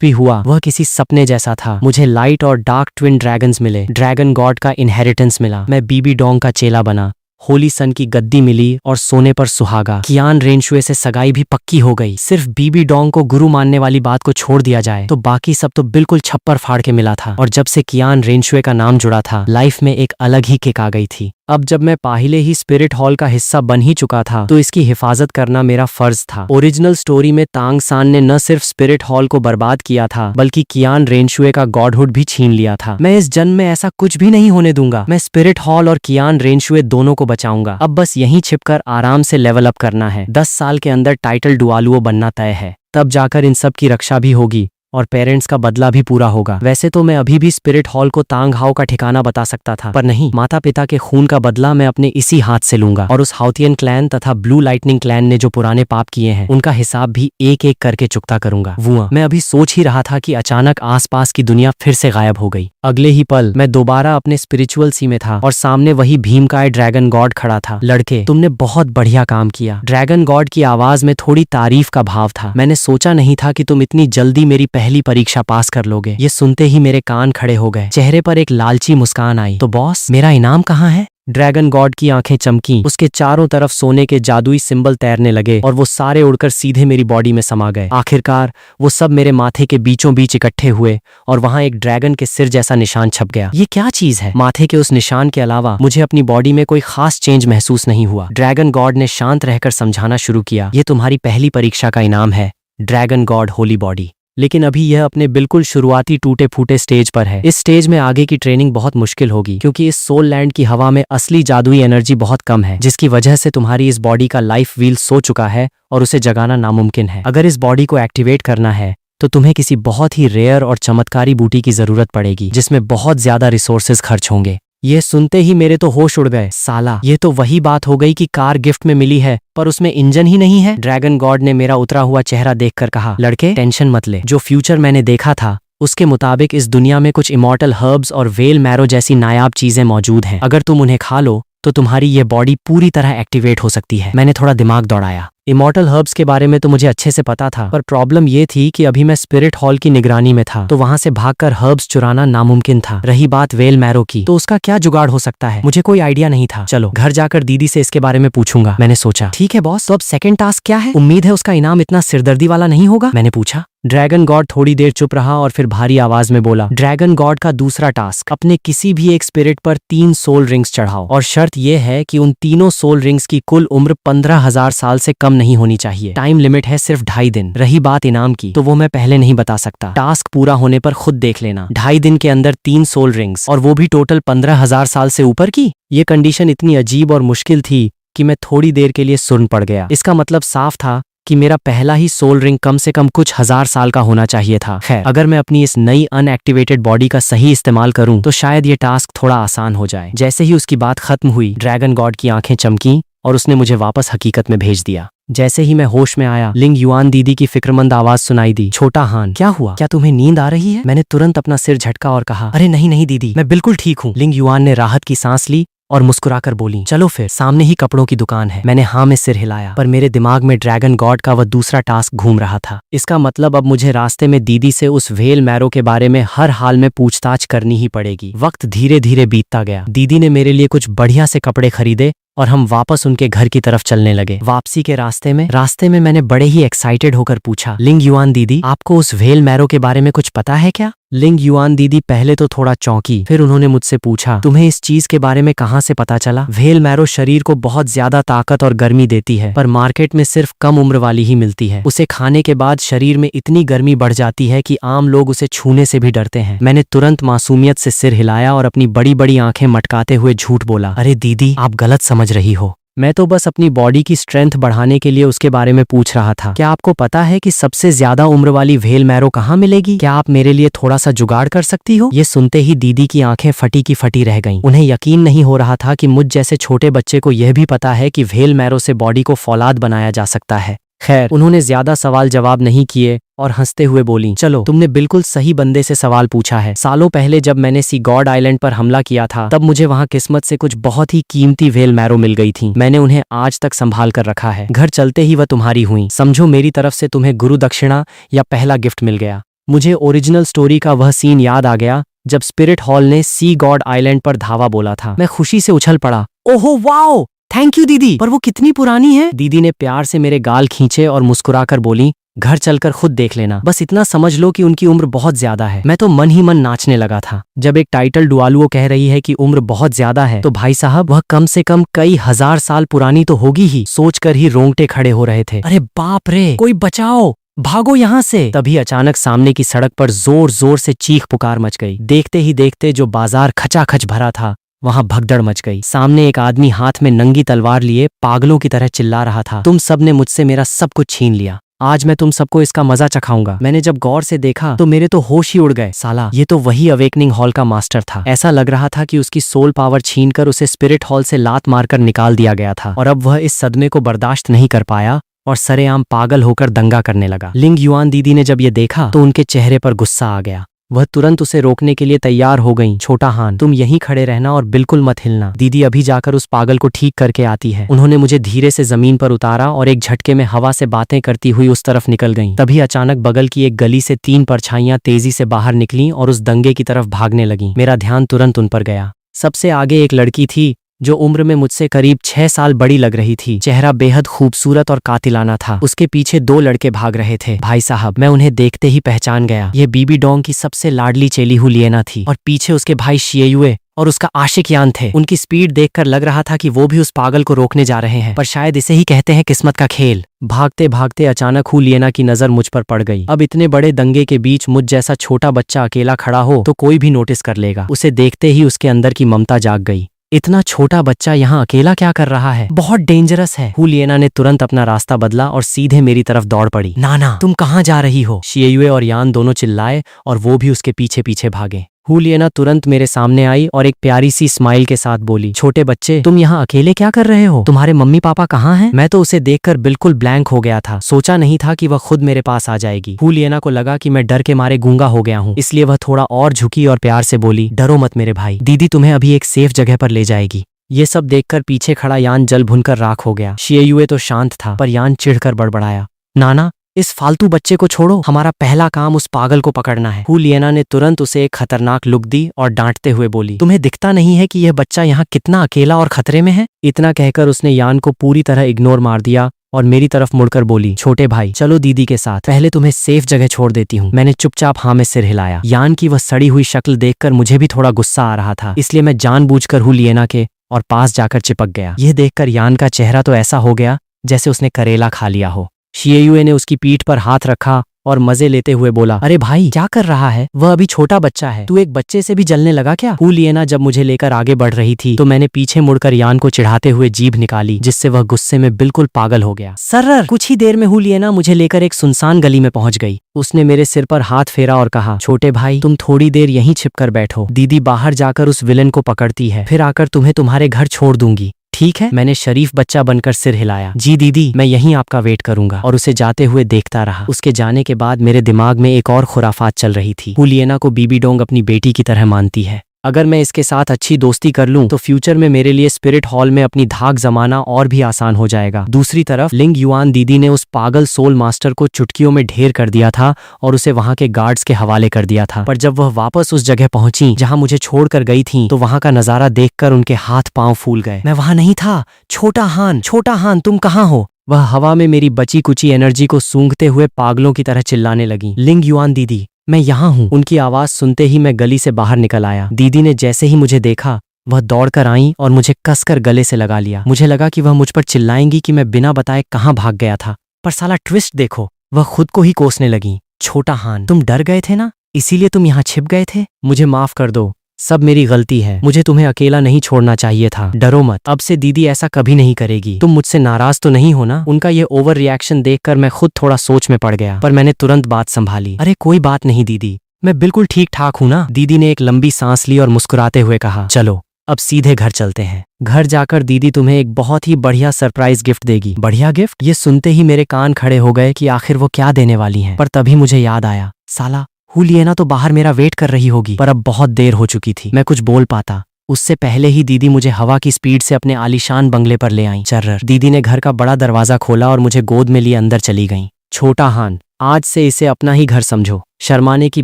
भी हुआ वह किसी सपने जैसा था। मुझे लाइट और डार्क ट्विन ड्रैगन्स मिले, ड्रैगन गॉड का इनहेरिटेंस मिला, मैं बीबी डोंग का चेला बना, होली सन की गद्दी मिली और सोने पर सुहागा। कियान रेनशुए से सगाई भी पक्की हो गई। सिर्फ बीबी डोंग को गुरु मानने वाली बात को छोड़ दिया जाए तो बाकी सब तो बिल्कुल छप्पर फाड़ के मिला था। और जब से कियान रेनशुए का नाम जुड़ा था, लाइफ में एक अलग ही किक आ गई थी। अब जब मैं पहले ही स्पिरिट हॉल का हिस्सा बन ही चुका था, तो इसकी हिफाजत करना मेरा फर्ज था। ओरिजिनल स्टोरी में तांग सान ने न सिर्फ स्पिरिट हॉल को बर्बाद किया था, बल्कि कियान रेनशुए का गॉडहुड भी छीन लिया था। मैं इस जन्म में ऐसा कुछ भी नहीं होने दूंगा। मैं स्पिरिट हॉल और कियान रेनशुए दोनों को बचाऊंगा। अब बस यहीं छिपकर आराम से लेवल अप करना है। 10 साल के अंदर टाइटल डुआलुओ बनना तय है, तब जाकर इन सब की रक्षा भी होगी और पेरेंट्स का बदला भी पूरा होगा। वैसे तो मैं अभी भी स्पिरिट हॉल को तांग हाओ का ठिकाना बता सकता था, पर नहीं, माता पिता के खून का बदला मैं अपने इसी हाथ से लूंगा। और उस हाउथियन क्लैन तथा ब्लू लाइटनिंग क्लैन ने जो पुराने पाप किए हैं, उनका हिसाब भी एक एक करके चुकता करूंगा। वो मैं अभी सोच ही रहा था कि अचानक आसपास की दुनिया फिर से गायब हो गई। अगले ही पल मैं दोबारा अपने स्पिरिचुअल सी में था और सामने वही भीमकाय ड्रैगन गॉड खड़ा था। लड़के, तुमने बहुत बढ़िया काम किया। ड्रैगन गॉड की आवाज में थोड़ी तारीफ का भाव था। मैंने सोचा नहीं था कि तुम इतनी जल्दी मेरी पहली परीक्षा पास कर लोगे। ये सुनते ही मेरे कान खड़े हो गए। चेहरे पर एक लालची मुस्कान आई। तो बॉस, मेरा इनाम कहाँ है? ड्रैगन गॉड की आंखें चमकी, उसके चारों तरफ सोने के जादुई सिंबल तैरने लगे और वो सारे उड़कर सीधे मेरी बॉडी में समा गए। आखिरकार वो सब मेरे माथे के बीचों बीच इकट्ठे हुए और वहां एक ड्रैगन के सिर जैसा निशान छप गया। ये क्या चीज है? माथे के उस निशान के अलावा मुझे अपनी बॉडी में कोई खास चेंज महसूस नहीं हुआ। ड्रैगन गॉड ने शांत रहकर समझाना शुरू किया, ये तुम्हारी पहली परीक्षा का इनाम है, ड्रैगन गॉड होली बॉडी। लेकिन अभी यह अपने बिल्कुल शुरुआती टूटे फूटे स्टेज पर है। इस स्टेज में आगे की ट्रेनिंग बहुत मुश्किल होगी, क्योंकि इस सोल लैंड की हवा में असली जादुई एनर्जी बहुत कम है, जिसकी वजह से तुम्हारी इस बॉडी का लाइफ व्हील सो चुका है और उसे जगाना नामुमकिन है। अगर इस बॉडी को एक्टिवेट करना है तो तुम्हें किसी बहुत ही रेयर और चमत्कारी बूटी की जरूरत पड़ेगी, जिसमें बहुत ज्यादा रिसोर्सेज खर्च होंगे। ये सुनते ही मेरे तो होश उड़ गए। साला, ये तो वही बात हो गई कि कार गिफ्ट में मिली है पर उसमें इंजन ही नहीं है। ड्रैगन गॉड ने मेरा उतरा हुआ चेहरा देखकर कहा, लड़के टेंशन मत ले। जो फ्यूचर मैंने देखा था उसके मुताबिक इस दुनिया में कुछ इमॉर्टल हर्ब्स और वेल मैरो जैसी नायाब चीजें मौजूद हैं। अगर तुम उन्हें खा लो तो तुम्हारी ये बॉडी पूरी तरह एक्टिवेट हो सकती है। मैंने थोड़ा दिमाग दौड़ाया। इमॉर्टल हर्ब्स के बारे में तो मुझे अच्छे से पता था, पर प्रॉब्लम ये थी कि अभी मैं स्पिरिट हॉल की निगरानी में था, तो वहां से भागकर हर्ब्स चुराना नामुमकिन था। रही बात वेल मैरो की, तो उसका क्या जुगाड़ हो सकता है, मुझे कोई आइडिया नहीं था। चलो घर जाकर दीदी से इसके बारे में पूछूंगा, मैंने सोचा। ठीक है बॉस, तो अब सेकंड टास्क क्या है? उम्मीद है उसका इनाम इतना सिरदर्दी वाला नहीं होगा, मैंने पूछा। ड्रैगन गॉड थोड़ी देर चुप रहा और फिर भारी आवाज में बोला, ड्रैगन गॉड का दूसरा टास्क, अपने किसी भी एक स्पिरिट पर 3 सोल रिंग्स चढ़ाओ, और शर्त यह है कि उन तीनों सोल रिंग्स की कुल उम्र 15,000 साल से कम नहीं होनी चाहिए। टाइम लिमिट है सिर्फ 2.5 दिन। रही बात इनाम की, तो वो मैं पहले नहीं बता सकता। टास्क पूरा होने पर खुद देख लेना। 2.5 दिन के अंदर 3 सोल रिंग्स, और वो भी टोटल 15,000 साल से ऊपर की। ये कंडीशन इतनी अजीब और मुश्किल थी कि मैं थोड़ी देर के लिए सुन्न पड़ गया। इसका मतलब साफ था कि मेरा पहला ही सोल रिंग कम से कम कुछ 1000 साल का होना चाहिए था। खैर, अगर मैं अपनी इस नई अनएक्टिवेटेड बॉडी का सही इस्तेमाल करूं तो शायद ये टास्क थोड़ा आसान हो जाए। जैसे ही उसकी बात खत्म हुई, ड्रैगन गॉड की आंखें चमकी और उसने मुझे वापस हकीकत में भेज दिया। जैसे ही मैं होश में आया, लिंग युआन दीदी की फिक्रमंद आवाज सुनाई दी। छोटा हान, क्या हुआ? क्या तुम्हें नींद आ रही है? मैंने तुरंत अपना सिर झटका और कहा, अरे नहीं नहीं दीदी, मैं बिल्कुल ठीक हूँ। लिंग युआन ने राहत की सांस ली और मुस्कुराकर बोली, चलो फिर, सामने ही कपड़ों की दुकान है। मैंने हाँ में सिर हिलाया, पर मेरे दिमाग में ड्रैगन गॉड का वह दूसरा टास्क घूम रहा था। इसका मतलब अब मुझे रास्ते में दीदी से उस व्हेल मैरो के बारे में हर हाल में पूछताछ करनी ही पड़ेगी। वक्त धीरे धीरे बीतता गया। दीदी ने मेरे लिए कुछ बढ़िया से कपड़े खरीदे और हम वापस उनके घर की तरफ चलने लगे। वापसी के रास्ते में मैंने बड़े ही एक्साइटेड होकर पूछा, लिंग युआन दीदी, आपको उस व्हेल मैरो के बारे में कुछ पता है क्या? लिंग युआन दीदी पहले तो थोड़ा चौंकी, फिर उन्होंने मुझसे पूछा, तुम्हें इस चीज के बारे में कहाँ से पता चला? व्हेल मैरो शरीर को बहुत ज्यादा ताकत और गर्मी देती है, पर मार्केट में सिर्फ कम उम्र वाली ही मिलती है। उसे खाने के बाद शरीर में इतनी गर्मी बढ़ जाती है कि आम लोग उसे छूने से भी डरते हैं। मैंने तुरंत मासूमियत से सिर हिलाया और अपनी बड़ी बड़ी आंखें मटकाते हुए झूठ बोला, अरे दीदी, आप गलत समझ रही हो। मैं तो बस अपनी बॉडी की स्ट्रेंथ बढ़ाने के लिए उसके बारे में पूछ रहा था। क्या आपको पता है कि सबसे ज्यादा उम्र वाली व्हेल मैरो कहाँ मिलेगी? क्या आप मेरे लिए थोड़ा सा जुगाड़ कर सकती हो? ये सुनते ही दीदी की आंखें फटी की फटी रह गईं। उन्हें यकीन नहीं हो रहा था कि मुझ जैसे छोटे बच्चे को यह भी पता है कि व्हेल मैरो से बॉडी को फौलाद बनाया जा सकता है। खैर, उन्होंने ज्यादा सवाल जवाब नहीं किए और हंसते हुए बोली, चलो, तुमने बिल्कुल सही बंदे से सवाल पूछा है। सालों पहले जब मैंने सी गॉड आइलैंड पर हमला किया था, तब मुझे वहां किस्मत से कुछ बहुत ही कीमती व्हेल मैरो मिल गई थी। मैंने उन्हें आज तक संभाल कर रखा है। घर चलते ही वह तुम्हारी हुई। समझो मेरी तरफ से तुम्हें गुरु दक्षिणा या पहला गिफ्ट मिल गया। मुझे ओरिजिनल स्टोरी का वह सीन याद आ गया जब स्पिरिट हॉल ने सी गॉड आइलैंड पर धावा बोला था। मैं खुशी से उछल पड़ा। ओहो वाओ, थैंक यू दीदी, पर वो कितनी पुरानी है? दीदी ने प्यार से मेरे गाल खींचे और मुस्कुराकर बोली, घर चलकर खुद देख लेना, बस इतना समझ लो कि उनकी उम्र बहुत ज्यादा है। मैं तो मन ही मन नाचने लगा था। जब एक टाइटल डुआलुओ कह रही है कि उम्र बहुत ज्यादा है, तो भाई साहब वह कम से कम कई हजार साल पुरानी तो होगी ही। सोचकर ही रोंगटे खड़े हो रहे थे। अरे बाप रे, कोई बचाओ, भागो यहाँ से। तभी अचानक सामने की सड़क पर जोर जोर से चीख पुकार मच गई। देखते ही देखते जो बाजार खचाखच भरा था, वहां भगदड़ मच गई। सामने एक आदमी हाथ में नंगी तलवार लिए पागलों की तरह चिल्ला रहा था, तुम सब ने मुझसे मेरा सब कुछ छीन लिया, आज मैं तुम सबको इसका मजा चखाऊंगा। मैंने जब गौर से देखा तो मेरे तो होश ही उड़ गए। साला, ये तो वही अवेकनिंग हॉल का मास्टर था। ऐसा लग रहा था कि उसकी सोल पावर छीनकर उसे स्पिरिट हॉल से लात मारकर निकाल दिया गया था, और अब वह इस सदमे को बर्दाश्त नहीं कर पाया और सरेआम पागल होकर दंगा करने लगा। लिंग युआन दीदी ने जब ये देखा तो उनके चेहरे पर गुस्सा आ गया। वह तुरंत उसे रोकने के लिए तैयार हो गईं। छोटा हान, तुम यहीं खड़े रहना और बिल्कुल मत हिलना। दीदी अभी जाकर उस पागल को ठीक करके आती है। उन्होंने मुझे धीरे से जमीन पर उतारा और एक झटके में हवा से बातें करती हुई उस तरफ निकल गईं। तभी अचानक बगल की एक गली से 3 परछाइयां तेजी से बाहर निकलीं और उस दंगे की तरफ भागने लगीं। मेरा ध्यान तुरंत उन पर गया। सबसे आगे एक लड़की थी जो उम्र में मुझसे करीब 6 साल बड़ी लग रही थी। चेहरा बेहद खूबसूरत और कातिलाना था। उसके पीछे 2 लड़के भाग रहे थे। भाई साहब, मैं उन्हें देखते ही पहचान गया। ये बीबी डोंग की सबसे लाडली चेली हुलियना थी और पीछे उसके भाई शिएयुए और उसका आशिक यान थे। उनकी स्पीड देखकर लग रहा था कि वो भी उस पागल को रोकने जा रहे हैं, पर शायद इसे ही कहते हैं किस्मत का खेल। भागते भागते अचानक हुलियना की नजर मुझ पर पड़ गई। अब इतने बड़े दंगे के बीच मुझ जैसा छोटा बच्चा अकेला खड़ा हो तो कोई भी नोटिस कर लेगा। उसे देखते ही उसके अंदर की ममता जाग गई। इतना छोटा बच्चा यहाँ अकेला क्या कर रहा है? बहुत डेंजरस है। हुलियना ने तुरंत अपना रास्ता बदला और सीधे मेरी तरफ दौड़ पड़ी। नाना, तुम कहाँ जा रही हो? शिएयुए और यान दोनों चिल्लाए और वो भी उसके पीछे पीछे भागे। हुलियना तुरंत मेरे सामने आई और एक प्यारी सी स्माइल के साथ बोली, छोटे बच्चे, तुम यहाँ अकेले क्या कर रहे हो? तुम्हारे मम्मी पापा कहाँ हैं? मैं तो उसे देखकर बिल्कुल ब्लैंक हो गया था। सोचा नहीं था कि वह खुद मेरे पास आ जाएगी। हुलियना को लगा कि मैं डर के मारे गूंगा हो गया हूँ, इसलिए वह थोड़ा और झुकी और प्यार से बोली, डरो मत मेरे भाई, दीदी तुम्हें अभी एक सेफ जगह पर ले जाएगी। ये सब देखकर पीछे खड़ा यान जल भुनकर राख हो गया। शिएयुए तो शांत था, पर यान चिढ़कर बड़बड़ाया, नाना, इस फालतू बच्चे को छोड़ो, हमारा पहला काम उस पागल को पकड़ना है। हुलियना ने तुरंत उसे एक खतरनाक लुक दी और डांटते हुए बोली, तुम्हें दिखता नहीं है कि यह बच्चा यहाँ कितना अकेला और खतरे में है? इतना कहकर उसने यान को पूरी तरह इग्नोर मार दिया और मेरी तरफ मुड़कर बोली, छोटे भाई, चलो दीदी के साथ, पहले तुम्हें सेफ जगह छोड़ देती हूँ। मैंने चुपचाप हाँ में सिर हिलाया। यान की वह सड़ी हुई शक्ल देखकर मुझे भी थोड़ा गुस्सा आ रहा था, इसलिए मैं जानबूझकर हुलियना के और पास जाकर चिपक गया। यह देखकर यान का चेहरा तो ऐसा हो गया जैसे उसने करेला खा लिया हो। शिएयुए ने उसकी पीठ पर हाथ रखा और मजे लेते हुए बोला, अरे भाई, क्या कर रहा है? वह अभी छोटा बच्चा है, तू एक बच्चे से भी जलने लगा क्या? हुलियना जब मुझे लेकर आगे बढ़ रही थी तो मैंने पीछे मुड़कर यान को चिढ़ाते हुए जीभ निकाली, जिससे वह गुस्से में बिल्कुल पागल हो गया। सर्र! कुछ ही देर में हुलियना मुझे लेकर एक सुनसान गली में पहुंच गई। उसने मेरे सिर पर हाथ फेरा और कहा, छोटे भाई, तुम थोड़ी देर यहीं छिपकर बैठो, दीदी बाहर जाकर उस विलन को पकड़ती है, फिर आकर तुम्हें तुम्हारे घर छोड़ दूंगी, ठीक है? मैंने शरीफ बच्चा बनकर सिर हिलाया। जी दीदी, मैं यहीं आपका वेट करूंगा, और उसे जाते हुए देखता रहा। उसके जाने के बाद मेरे दिमाग में एक और खुराफात चल रही थी। हुलियना को बीबी डोंग अपनी बेटी की तरह मानती है। अगर मैं इसके साथ अच्छी दोस्ती कर लूं तो फ्यूचर में मेरे लिए स्पिरिट हॉल में अपनी धाक जमाना और भी आसान हो जाएगा। दूसरी तरफ लिंग युआन दीदी ने उस पागल सोल मास्टर को चुटकियों में ढेर कर दिया था और उसे वहां के गार्ड्स के हवाले कर दिया था। पर जब वह वापस उस जगह पहुंची जहां मुझे छोड़कर गई थी तो वहां का नजारा देखकर उनके हाथ पांव फूल गए। मैं वहां नहीं था। छोटा हान तुम कहाँ हो? वह हवा में मेरी बची कुची एनर्जी को सूंघते हुए पागलों की तरह चिल्लाने लगी। लिंग युआन दीदी, मैं यहाँ हूँ। उनकी आवाज सुनते ही मैं गली से बाहर निकल आया। दीदी ने जैसे ही मुझे देखा वह दौड़कर आई और मुझे कसकर गले से लगा लिया। मुझे लगा कि वह मुझ पर चिल्लाएंगी कि मैं बिना बताए कहाँ भाग गया था, पर साला ट्विस्ट देखो, वह खुद को ही कोसने लगी। छोटा हान, तुम डर गए थे ना, इसीलिए तुम यहाँ छिप गए थे। मुझे माफ कर दो, सब मेरी गलती है। मुझे तुम्हें अकेला नहीं छोड़ना चाहिए था। डरो मत, अब से दीदी ऐसा कभी नहीं करेगी। तुम मुझसे नाराज तो नहीं हो ना? उनका ये ओवर रिएक्शन देखकर मैं खुद थोड़ा सोच में पड़ गया, पर मैंने तुरंत बात संभाली। अरे कोई बात नहीं दीदी, मैं बिल्कुल ठीक ठाक हूं ना। दीदी ने एक लंबी सांस ली और मुस्कुराते हुए कहा, चलो अब सीधे घर चलते हैं। घर जाकर दीदी तुम्हें एक बहुत ही बढ़िया सरप्राइज गिफ्ट देगी। बढ़िया गिफ्ट? ये सुनते ही मेरे कान खड़े हो गए कि आखिर वो क्या देने वाली हैं। पर तभी मुझे याद आया, साला हुलियना तो बाहर मेरा वेट कर रही होगी। पर अब बहुत देर हो चुकी थी, मैं कुछ बोल पाता उससे पहले ही दीदी मुझे हवा की स्पीड से अपने आलीशान बंगले पर ले आई। चर्रर। दीदी ने घर का बड़ा दरवाजा खोला और मुझे गोद में लिए अंदर चली गईं। छोटा हान, आज से इसे अपना ही घर समझो, शर्माने की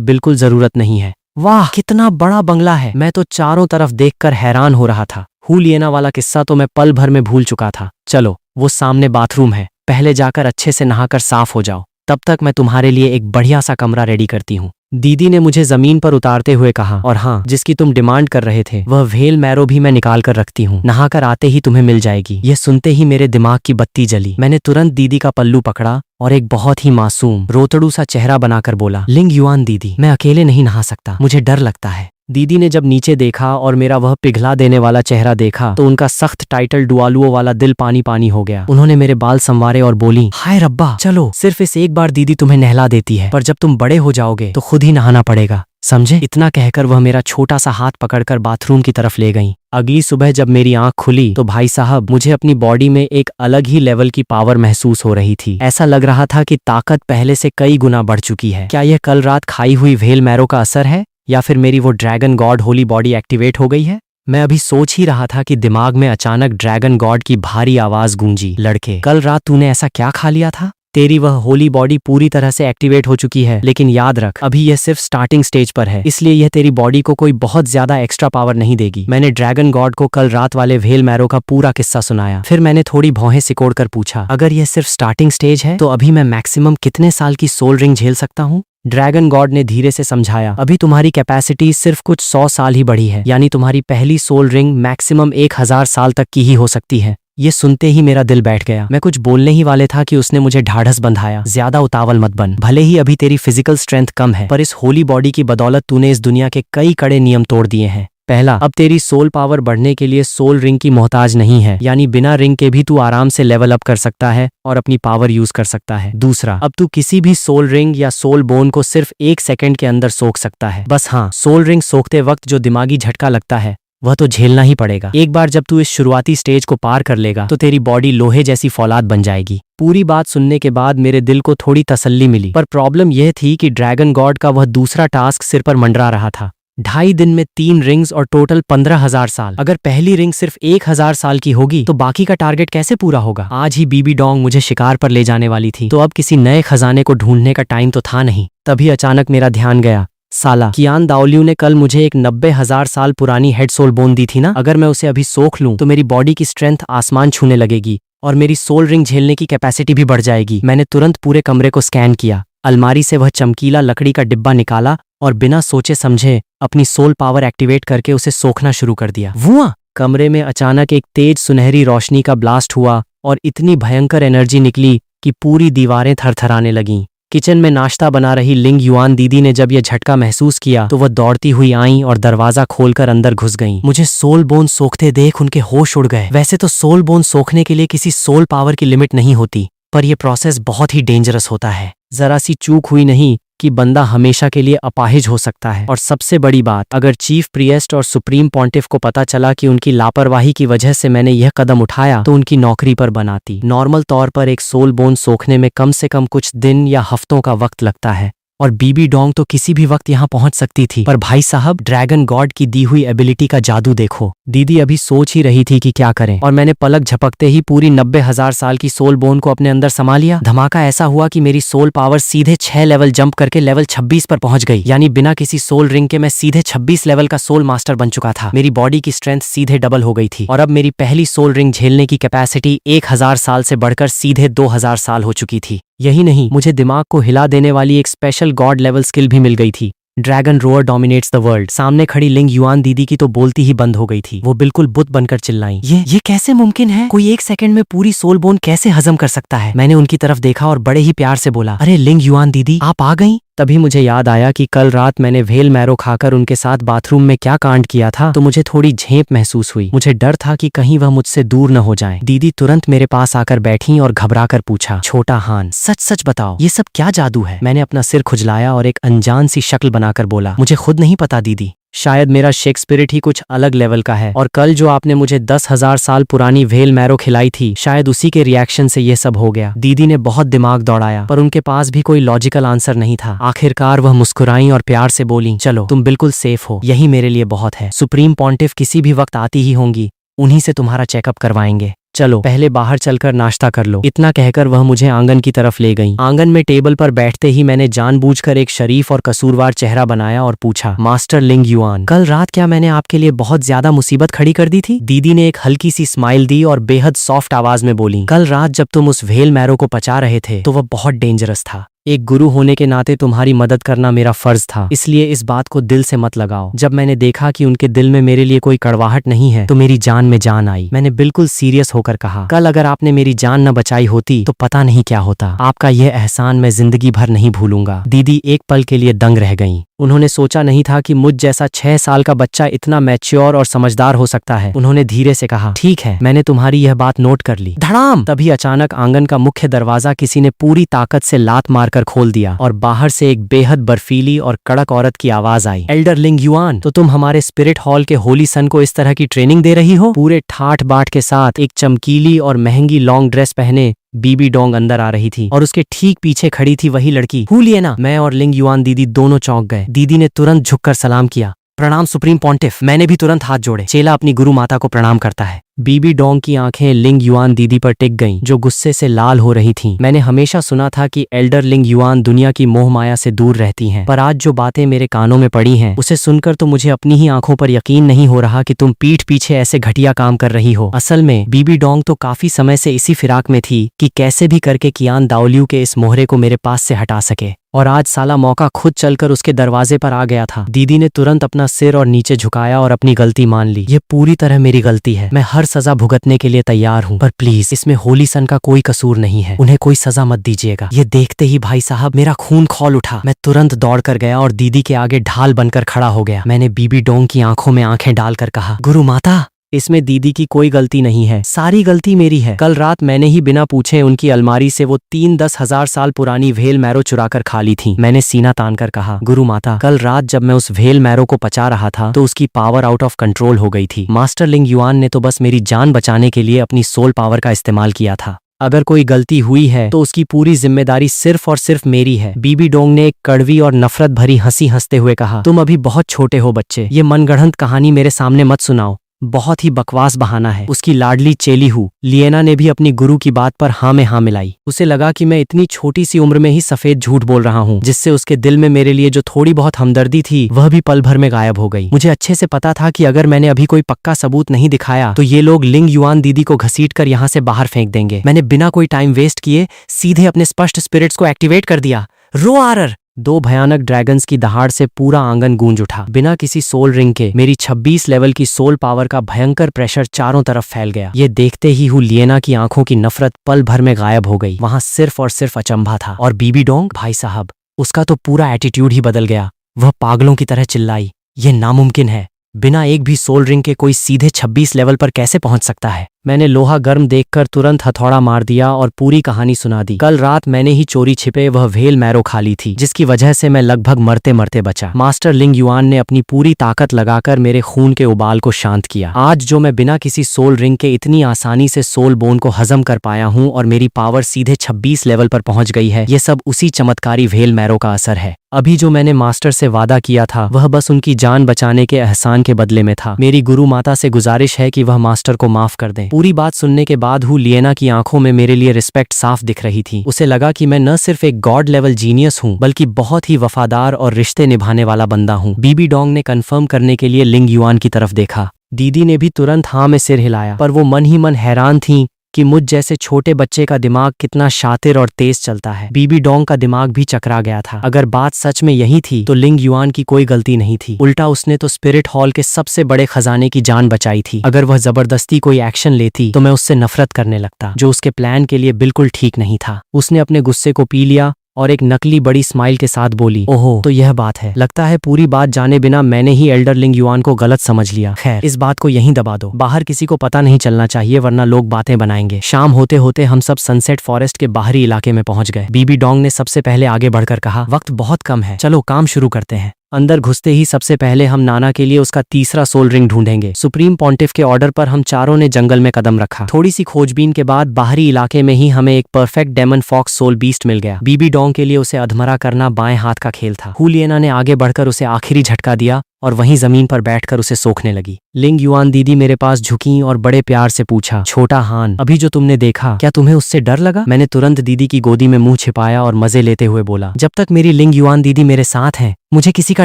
बिल्कुल जरूरत नहीं है। वाह, कितना बड़ा बंगला है। मैं तो चारों तरफ देखकर हैरान हो रहा था। हुलियना वाला किस्सा तो मैं पल भर में भूल चुका था। चलो, वो सामने बाथरूम है, पहले जाकर अच्छे से नहाकर साफ हो जाओ, तब तक मैं तुम्हारे लिए एक बढ़िया सा कमरा रेडी करती हूँ। दीदी ने मुझे जमीन पर उतारते हुए कहा, और हाँ, जिसकी तुम डिमांड कर रहे थे वह व्हेल मैरो भी मैं निकाल कर रखती हूँ, नहाकर आते ही तुम्हें मिल जाएगी। यह सुनते ही मेरे दिमाग की बत्ती जली। मैंने तुरंत दीदी का पल्लू पकड़ा और एक बहुत ही मासूम रोतड़ू सा चेहरा बनाकर बोला, लिंग युआन दीदी, मैं अकेले नहीं नहा सकता, मुझे डर लगता है। दीदी ने जब नीचे देखा और मेरा वह पिघला देने वाला चेहरा देखा तो उनका सख्त टाइटल डुआलुओ वाला दिल पानी पानी हो गया। उन्होंने मेरे बाल संवारे और बोली, हाय रब्बा, चलो, सिर्फ इस एक बार दीदी तुम्हें नहला देती है, पर जब तुम बड़े हो जाओगे तो खुद ही नहाना पड़ेगा, समझे? इतना कहकर वह मेरा छोटा सा हाथ पकड़कर बाथरूम की तरफ ले गईं। अगली सुबह जब मेरी आंख खुली तो भाई साहब, मुझे अपनी बॉडी में एक अलग ही लेवल की पावर महसूस हो रही थी। ऐसा लग रहा था कि ताकत पहले से कई गुना बढ़ चुकी है। क्या यह कल रात खाई हुई व्हेल मैरो का असर है, या फिर मेरी वो dragon God Holi body activate हो गई है? मैं अभी सोच ही रहा था कि दिमाग में अचानक ड्रैगन गॉड की भारी आवाज गूंजी, लड़के, कल रात तूने ऐसा क्या खा लिया था? तेरी वह होली बॉडी पूरी तरह से एक्टिवेट हो चुकी है, लेकिन याद रख, अभी यह सिर्फ स्टार्टिंग स्टेज पर है, इसलिए यह तेरी बॉडी को कोई बहुत ज्यादा एक्स्ट्रा पावर नहीं देगी। मैंने ड्रैगन गॉड को कल रात वाले व्हेल मैरो का पूरा किस्सा सुनाया। फिर मैंने थोड़ी भौहें सिकोड़ कर पूछा, अगर यह सिर्फ स्टार्टिंग स्टेज है तो अभी मैं मैक्सिमम कितने साल की सोल रिंग झेल सकता हूँ? ड्रैगन गॉड ने धीरे से समझाया, अभी तुम्हारी कैपेसिटी सिर्फ कुछ 100 साल ही बढ़ी है, यानी तुम्हारी पहली सोल रिंग मैक्सिमम 1000 साल तक की ही हो सकती है। ये सुनते ही मेरा दिल बैठ गया। मैं कुछ बोलने ही वाले था कि उसने मुझे ढाढ़स बंधाया, ज्यादा उतावल मत बन, भले ही अभी तेरी फिजिकल स्ट्रेंथ कम है, पर इस होली बॉडी की बदौलत तूने इस दुनिया के कई कड़े नियम तोड़ दिए हैं। पहला, अब तेरी सोल पावर बढ़ने के लिए सोल रिंग की मोहताज नहीं है, यानी बिना रिंग के भी तू आराम से लेवल अप कर सकता है और अपनी पावर यूज कर सकता है। दूसरा, अब तू किसी भी सोल रिंग या सोल बोन को सिर्फ 1 सेकंड के अंदर सोख सकता है। बस हाँ, सोल रिंग सोखते वक्त जो दिमागी झटका लगता है वह तो झेलना ही पड़ेगा। एक बार जब तू इस शुरुआती स्टेज को पार कर लेगा तो तेरी बॉडी लोहे जैसी फौलाद बन जाएगी। पूरी बात सुनने के बाद मेरे दिल को थोड़ी तसल्ली मिली, पर प्रॉब्लम यह थी कि ड्रैगन गॉड का वह दूसरा टास्क सिर पर मंडरा रहा था। 2.5 दिन में 3 रिंग्स और टोटल 15,000 साल। अगर पहली रिंग सिर्फ 1000 साल की होगी तो बाकी का टारगेट कैसे पूरा होगा? आज ही बीबी डोंग मुझे शिकार पर ले जाने वाली थी, तो अब किसी नए खजाने को ढूंढने का टाइम तो था नहीं। तभी अचानक मेरा ध्यान गया, साला कियान दाओलियू ने कल मुझे एक 90,000 साल पुरानी हेड सोल बोन दी थी ना, अगर मैं उसे अभी सोख लूं तो मेरी बॉडी की स्ट्रेंथ आसमान छूने लगेगी और मेरी सोल रिंग झेलने की कैपेसिटी भी बढ़ जाएगी। मैंने तुरंत पूरे कमरे को स्कैन किया, अलमारी से वह चमकीला लकड़ी का डिब्बा निकाला और बिना सोचे समझे अपनी सोल पावर एक्टिवेट करके उसे सोखना शुरू कर दिया। वुआ! कमरे में अचानक एक तेज सुनहरी रोशनी का ब्लास्ट हुआ और इतनी भयंकर एनर्जी निकली कि पूरी दीवारें थरथराने लगीं। किचन में नाश्ता बना रही लिंग युआन दीदी ने जब यह झटका महसूस किया तो वह दौड़ती हुई आईं और दरवाजा खोलकर अंदर घुस गईं। मुझे सोल बोन सोखते देख उनके होश उड़ गए। वैसे तो सोल बोन सोखने के लिए किसी सोल पावर की लिमिट नहीं होती, पर यह प्रोसेस बहुत ही डेंजरस होता है। जरा सी चूक हुई नहीं कि बंदा हमेशा के लिए अपाहिज हो सकता है। और सबसे बड़ी बात, अगर चीफ प्रिएस्ट और सुप्रीम पॉन्टिफ को पता चला कि उनकी लापरवाही की वजह से मैंने यह कदम उठाया तो उनकी नौकरी पर बनाती। नॉर्मल तौर पर एक सोल बोन सोखने में कम से कम कुछ दिन या हफ्तों का वक्त लगता है और बीबी डोंग तो किसी भी वक्त यहाँ पहुंच सकती थी। पर भाई साहब, ड्रैगन गॉड की दी हुई एबिलिटी का जादू देखो। दीदी अभी सोच ही रही थी कि क्या करें और मैंने पलक झपकते ही पूरी 90,000 साल की सोल बोन को अपने अंदर समा लिया। धमाका ऐसा हुआ कि मेरी सोल पावर सीधे 6 लेवल जंप करके लेवल 26 पर पहुंच गई। यानी बिना किसी सोल रिंग के मैं सीधे 26 लेवल का सोल मास्टर बन चुका था। मेरी बॉडी की स्ट्रेंथ सीधे डबल हो गई थी और अब मेरी पहली सोल रिंग झेलने की कैपेसिटी 1000 साल से बढ़कर सीधे 2000 साल हो चुकी थी। यही नहीं, मुझे दिमाग को हिला देने वाली एक स्पेशल गॉड लेवल स्किल भी मिल गई थी। Dragon roar dominates the world. सामने खड़ी लिंग युआन दीदी की तो बोलती ही बंद हो गई थी। वो बिल्कुल बुत बनकर चिल्लाई, ये कैसे मुमकिन है? कोई 1 सेकंड में पूरी सोल बोन कैसे हजम कर सकता है? मैंने उनकी तरफ देखा और बड़े ही प्यार से बोला, अरे लिंग युआन दीदी, आप आ गई? तभी मुझे याद आया कि कल रात मैंने व्हेल मैरो खाकर उनके साथ बाथरूम में क्या कांड किया था, तो मुझे थोड़ी झेप महसूस हुई। मुझे डर था कि कहीं वह मुझसे दूर न हो जाएं। दीदी तुरंत मेरे पास आकर बैठी और घबराकर पूछा, छोटा हान, सच सच बताओ, ये सब क्या जादू है? मैंने अपना सिर खुजलाया और एक अनजान सी शक्ल बनाकर बोला, मुझे खुद नहीं पता दीदी। शायद मेरा शेक स्पिरिट ही कुछ अलग लेवल का है और कल जो आपने मुझे 10,000 साल पुरानी व्हेल मैरो खिलाई थी, शायद उसी के रिएक्शन से ये सब हो गया। दीदी ने बहुत दिमाग दौड़ाया पर उनके पास भी कोई लॉजिकल आंसर नहीं था। आखिरकार वह मुस्कुराई और प्यार से बोली, चलो तुम बिल्कुल सेफ हो, यही मेरे लिए बहुत है। सुप्रीम पॉन्टिफ किसी भी वक्त आती ही होंगी, उन्हीं से तुम्हारा चेकअप करवाएंगे। चलो पहले बाहर चलकर नाश्ता कर लो। इतना कहकर वह मुझे आंगन की तरफ ले गई। आंगन में टेबल पर बैठते ही मैंने जानबूझकर एक शरीफ और कसूरवार चेहरा बनाया और पूछा, मास्टर लिंग युआन, कल रात क्या मैंने आपके लिए बहुत ज्यादा मुसीबत खड़ी कर दी थी? दीदी ने एक हल्की सी स्माइल दी और बेहद सॉफ्ट आवाज में बोली, कल रात जब तुम उस व्हेल मैरो को पचा रहे थे तो वह बहुत डेंजरस था। एक गुरु होने के नाते तुम्हारी मदद करना मेरा फर्ज था, इसलिए इस बात को दिल से मत लगाओ। जब मैंने देखा कि उनके दिल में मेरे लिए कोई कड़वाहट नहीं है तो मेरी जान में जान आई। मैंने बिल्कुल सीरियस होकर कहा, कल अगर आपने मेरी जान न बचाई होती तो पता नहीं क्या होता। आपका यह एहसान मैं जिंदगी भर नहीं भूलूंगा। दीदी एक पल के लिए दंग रह गईं। उन्होंने सोचा नहीं था कि मुझ जैसा 6 साल का बच्चा इतना मैच्योर और समझदार हो सकता है। उन्होंने धीरे से कहा, ठीक है, मैंने तुम्हारी यह बात नोट कर ली। धड़ाम! तभी अचानक आंगन का मुख्य दरवाजा किसी ने पूरी ताकत से लात मारकर खोल दिया और बाहर से एक बेहद बर्फीली और कड़क औरत की आवाज आई, एल्डर लिंग युआन, तो तुम हमारे स्पिरिट हॉल के होली सन को इस तरह की ट्रेनिंग दे रही हो? पूरे ठाठ बाट के साथ एक चमकीली और महंगी लॉन्ग ड्रेस पहने बीबी डोंग अंदर आ रही थी और उसके ठीक पीछे खड़ी थी वही लड़की हुलियना। मैं और लिंग युआन दीदी दोनों चौंक गए। दीदी ने तुरंत झुककर सलाम किया, प्रणाम सुप्रीम पॉन्टिफ। मैंने भी तुरंत हाथ जोड़े। चेला अपनी गुरु माता को प्रणाम करता है। बीबी डोंग की आंखें लिंग युआन दीदी पर टिक गईं, जो गुस्से से लाल हो रही थीं। मैंने हमेशा सुना था कि एल्डर लिंग युआन दुनिया की मोह माया से दूर रहती हैं, पर आज जो बातें मेरे कानों में पड़ी हैं उसे सुनकर तो मुझे अपनी ही आंखों पर यकीन नहीं हो रहा कि तुम पीठ पीछे ऐसे घटिया काम कर रही हो। असल में बीबी डोंग तो काफी समय से इसी फिराक में थी कि कैसे भी करके कियान दाओलियू के इस मोहरे को मेरे पास से हटा सके, और आज साला मौका खुद चलकर उसके दरवाजे पर आ गया था। दीदी ने तुरंत अपना सिर और नीचे झुकाया और अपनी गलती मान ली। ये पूरी तरह मेरी गलती है, मैं हर सजा भुगतने के लिए तैयार हूँ, पर प्लीज इसमें होली सन का कोई कसूर नहीं है, उन्हें कोई सजा मत दीजिएगा। ये देखते ही भाई साहब मेरा खून खौल उठा। मैं तुरंत दौड़ कर गया और दीदी के आगे ढाल बनकर खड़ा हो गया। मैंने बीबी डोंग की आंखों में आंखें डालकर कहा, गुरु माता, इसमें दीदी की कोई गलती नहीं है, सारी गलती मेरी है। कल रात मैंने ही बिना पूछे उनकी अलमारी से वो 10,000 साल पुरानी व्हेल मैरो चुरा कर खा ली थी। मैंने सीना तान कर कहा, गुरु माता, कल रात जब मैं उस व्हेल मैरो को पचा रहा था तो उसकी पावर आउट ऑफ कंट्रोल हो गई थी। मास्टर लिंग युआन ने तो बस मेरी जान बचाने के लिए अपनी सोल पावर का इस्तेमाल किया था। अगर कोई गलती हुई है तो उसकी पूरी जिम्मेदारी सिर्फ और सिर्फ मेरी है। बीबी डोंग ने एक कड़वी और नफरत भरी हंसी हंसते हुए कहा, तुम अभी बहुत छोटे हो बच्चे, ये मनगढ़ंत कहानी मेरे सामने मत सुनाओ, बहुत ही बकवास बहाना है। उसकी लाडली चेली हूँ लिएना ने भी अपनी गुरु की बात पर हाँ में हाँ मिलाई। उसे लगा कि मैं इतनी छोटी सी उम्र में ही सफेद झूठ बोल रहा हूँ, जिससे उसके दिल में मेरे लिए जो थोड़ी बहुत हमदर्दी थी वह भी पल भर में गायब हो गई। मुझे अच्छे से पता था कि अगर मैंने अभी कोई पक्का सबूत नहीं दिखाया तो ये लोग लिंग युआन दीदी को घसीट कर यहाँ से बाहर फेंक देंगे। मैंने बिना कोई टाइम वेस्ट किए सीधे अपने स्पष्ट स्पिरिट्स को एक्टिवेट कर दिया। रोआरर! 2 भयानक ड्रैगन्स की दहाड़ से पूरा आंगन गूंज उठा। बिना किसी सोल रिंग के मेरी 26 लेवल की सोल पावर का भयंकर प्रेशर चारों तरफ फैल गया। ये देखते ही लिएना की आंखों की नफरत पल भर में गायब हो गई। वहां सिर्फ और सिर्फ अचंभा था। और बीबी डोंग, भाई साहब, उसका तो पूरा एटीट्यूड ही बदल गया। वह पागलों की तरह चिल्लाई, ये नामुमकिन है, बिना एक भी सोल रिंग के कोई सीधे 26 लेवल पर कैसे पहुंच सकता है? मैंने लोहा गर्म देखकर तुरंत हथौड़ा मार दिया और पूरी कहानी सुना दी। कल रात मैंने ही चोरी छिपे वह व्हेल मैरो खा ली थी, जिसकी वजह से मैं लगभग मरते मरते बचा। मास्टर लिंग युआन ने अपनी पूरी ताकत लगाकर मेरे खून के उबाल को शांत किया। आज जो मैं बिना किसी सोल रिंग के इतनी आसानी से सोल बोन को हजम कर पाया हूँ और मेरी पावर सीधे 26 लेवल पर पहुंच गई है, ये सब उसी चमत्कारी व्हेल मैरो का असर है। अभी जो मैंने मास्टर से वादा किया था वह बस उनकी जान बचाने के एहसान के बदले में था। मेरी गुरु माता से गुजारिश है कि वह मास्टर को माफ कर दें। पूरी बात सुनने के बाद हु लिएना की आंखों में मेरे लिए रिस्पेक्ट साफ दिख रही थी। उसे लगा कि मैं न सिर्फ एक गॉड लेवल जीनियस हूँ बल्कि बहुत ही वफादार और रिश्ते निभाने वाला बंदा हूँ। बीबी डोंग ने कंफर्म करने के लिए लिंग युआन की तरफ देखा। दीदी ने भी तुरंत हाँ में सिर हिलाया, पर वो मन ही मन हैरान थी कि मुझ जैसे छोटे बच्चे का दिमाग कितना शातिर और तेज चलता है। बीबी डोंग का दिमाग भी चकरा गया था। अगर बात सच में यही थी तो लिंग युआन की कोई गलती नहीं थी। उल्टा उसने तो स्पिरिट हॉल के सबसे बड़े खजाने की जान बचाई थी। अगर वह जबरदस्ती कोई एक्शन लेती तो मैं उससे नफरत करने लगता, जो उसके प्लान के लिए बिल्कुल ठीक नहीं था। उसने अपने गुस्से को पी लिया और एक नकली बड़ी स्माइल के साथ बोली, ओहो तो यह बात है। लगता है पूरी बात जाने बिना मैंने ही एल्डर लिंग युआन को गलत समझ लिया। खैर इस बात को यहीं दबा दो, बाहर किसी को पता नहीं चलना चाहिए वरना लोग बातें बनाएंगे। शाम होते होते हम सब सनसेट फॉरेस्ट के बाहरी इलाके में पहुंच गए। बीबी डोंग ने सबसे पहले आगे बढ़कर कहा, वक्त बहुत कम है, चलो काम शुरू करते हैं। अंदर घुसते ही सबसे पहले हम नाना के लिए उसका तीसरा सोल रिंग ढूंढेंगे। सुप्रीम पॉन्टिफ के ऑर्डर पर हम चारों ने जंगल में कदम रखा। थोड़ी सी खोजबीन के बाद बाहरी इलाके में ही हमें एक perfect demon fox soul beast मिल गया। बीबी डोंग के लिए उसे अधमरा करना बाएं हाथ का खेल था। हु लिएना ने आगे बढ़कर उसे आखिरी झटका दिया और वहीं जमीन पर बैठकर उसे सोखने लगी। लिंग युआन दीदी मेरे पास झुकी और बड़े प्यार से पूछा, छोटा हान अभी जो तुमने देखा क्या तुम्हें उससे डर लगा? मैंने तुरंत दीदी की गोदी में मुंह छिपाया और मजे लेते हुए बोला, जब तक मेरी लिंग युआन दीदी मेरे साथ हैं मुझे किसी का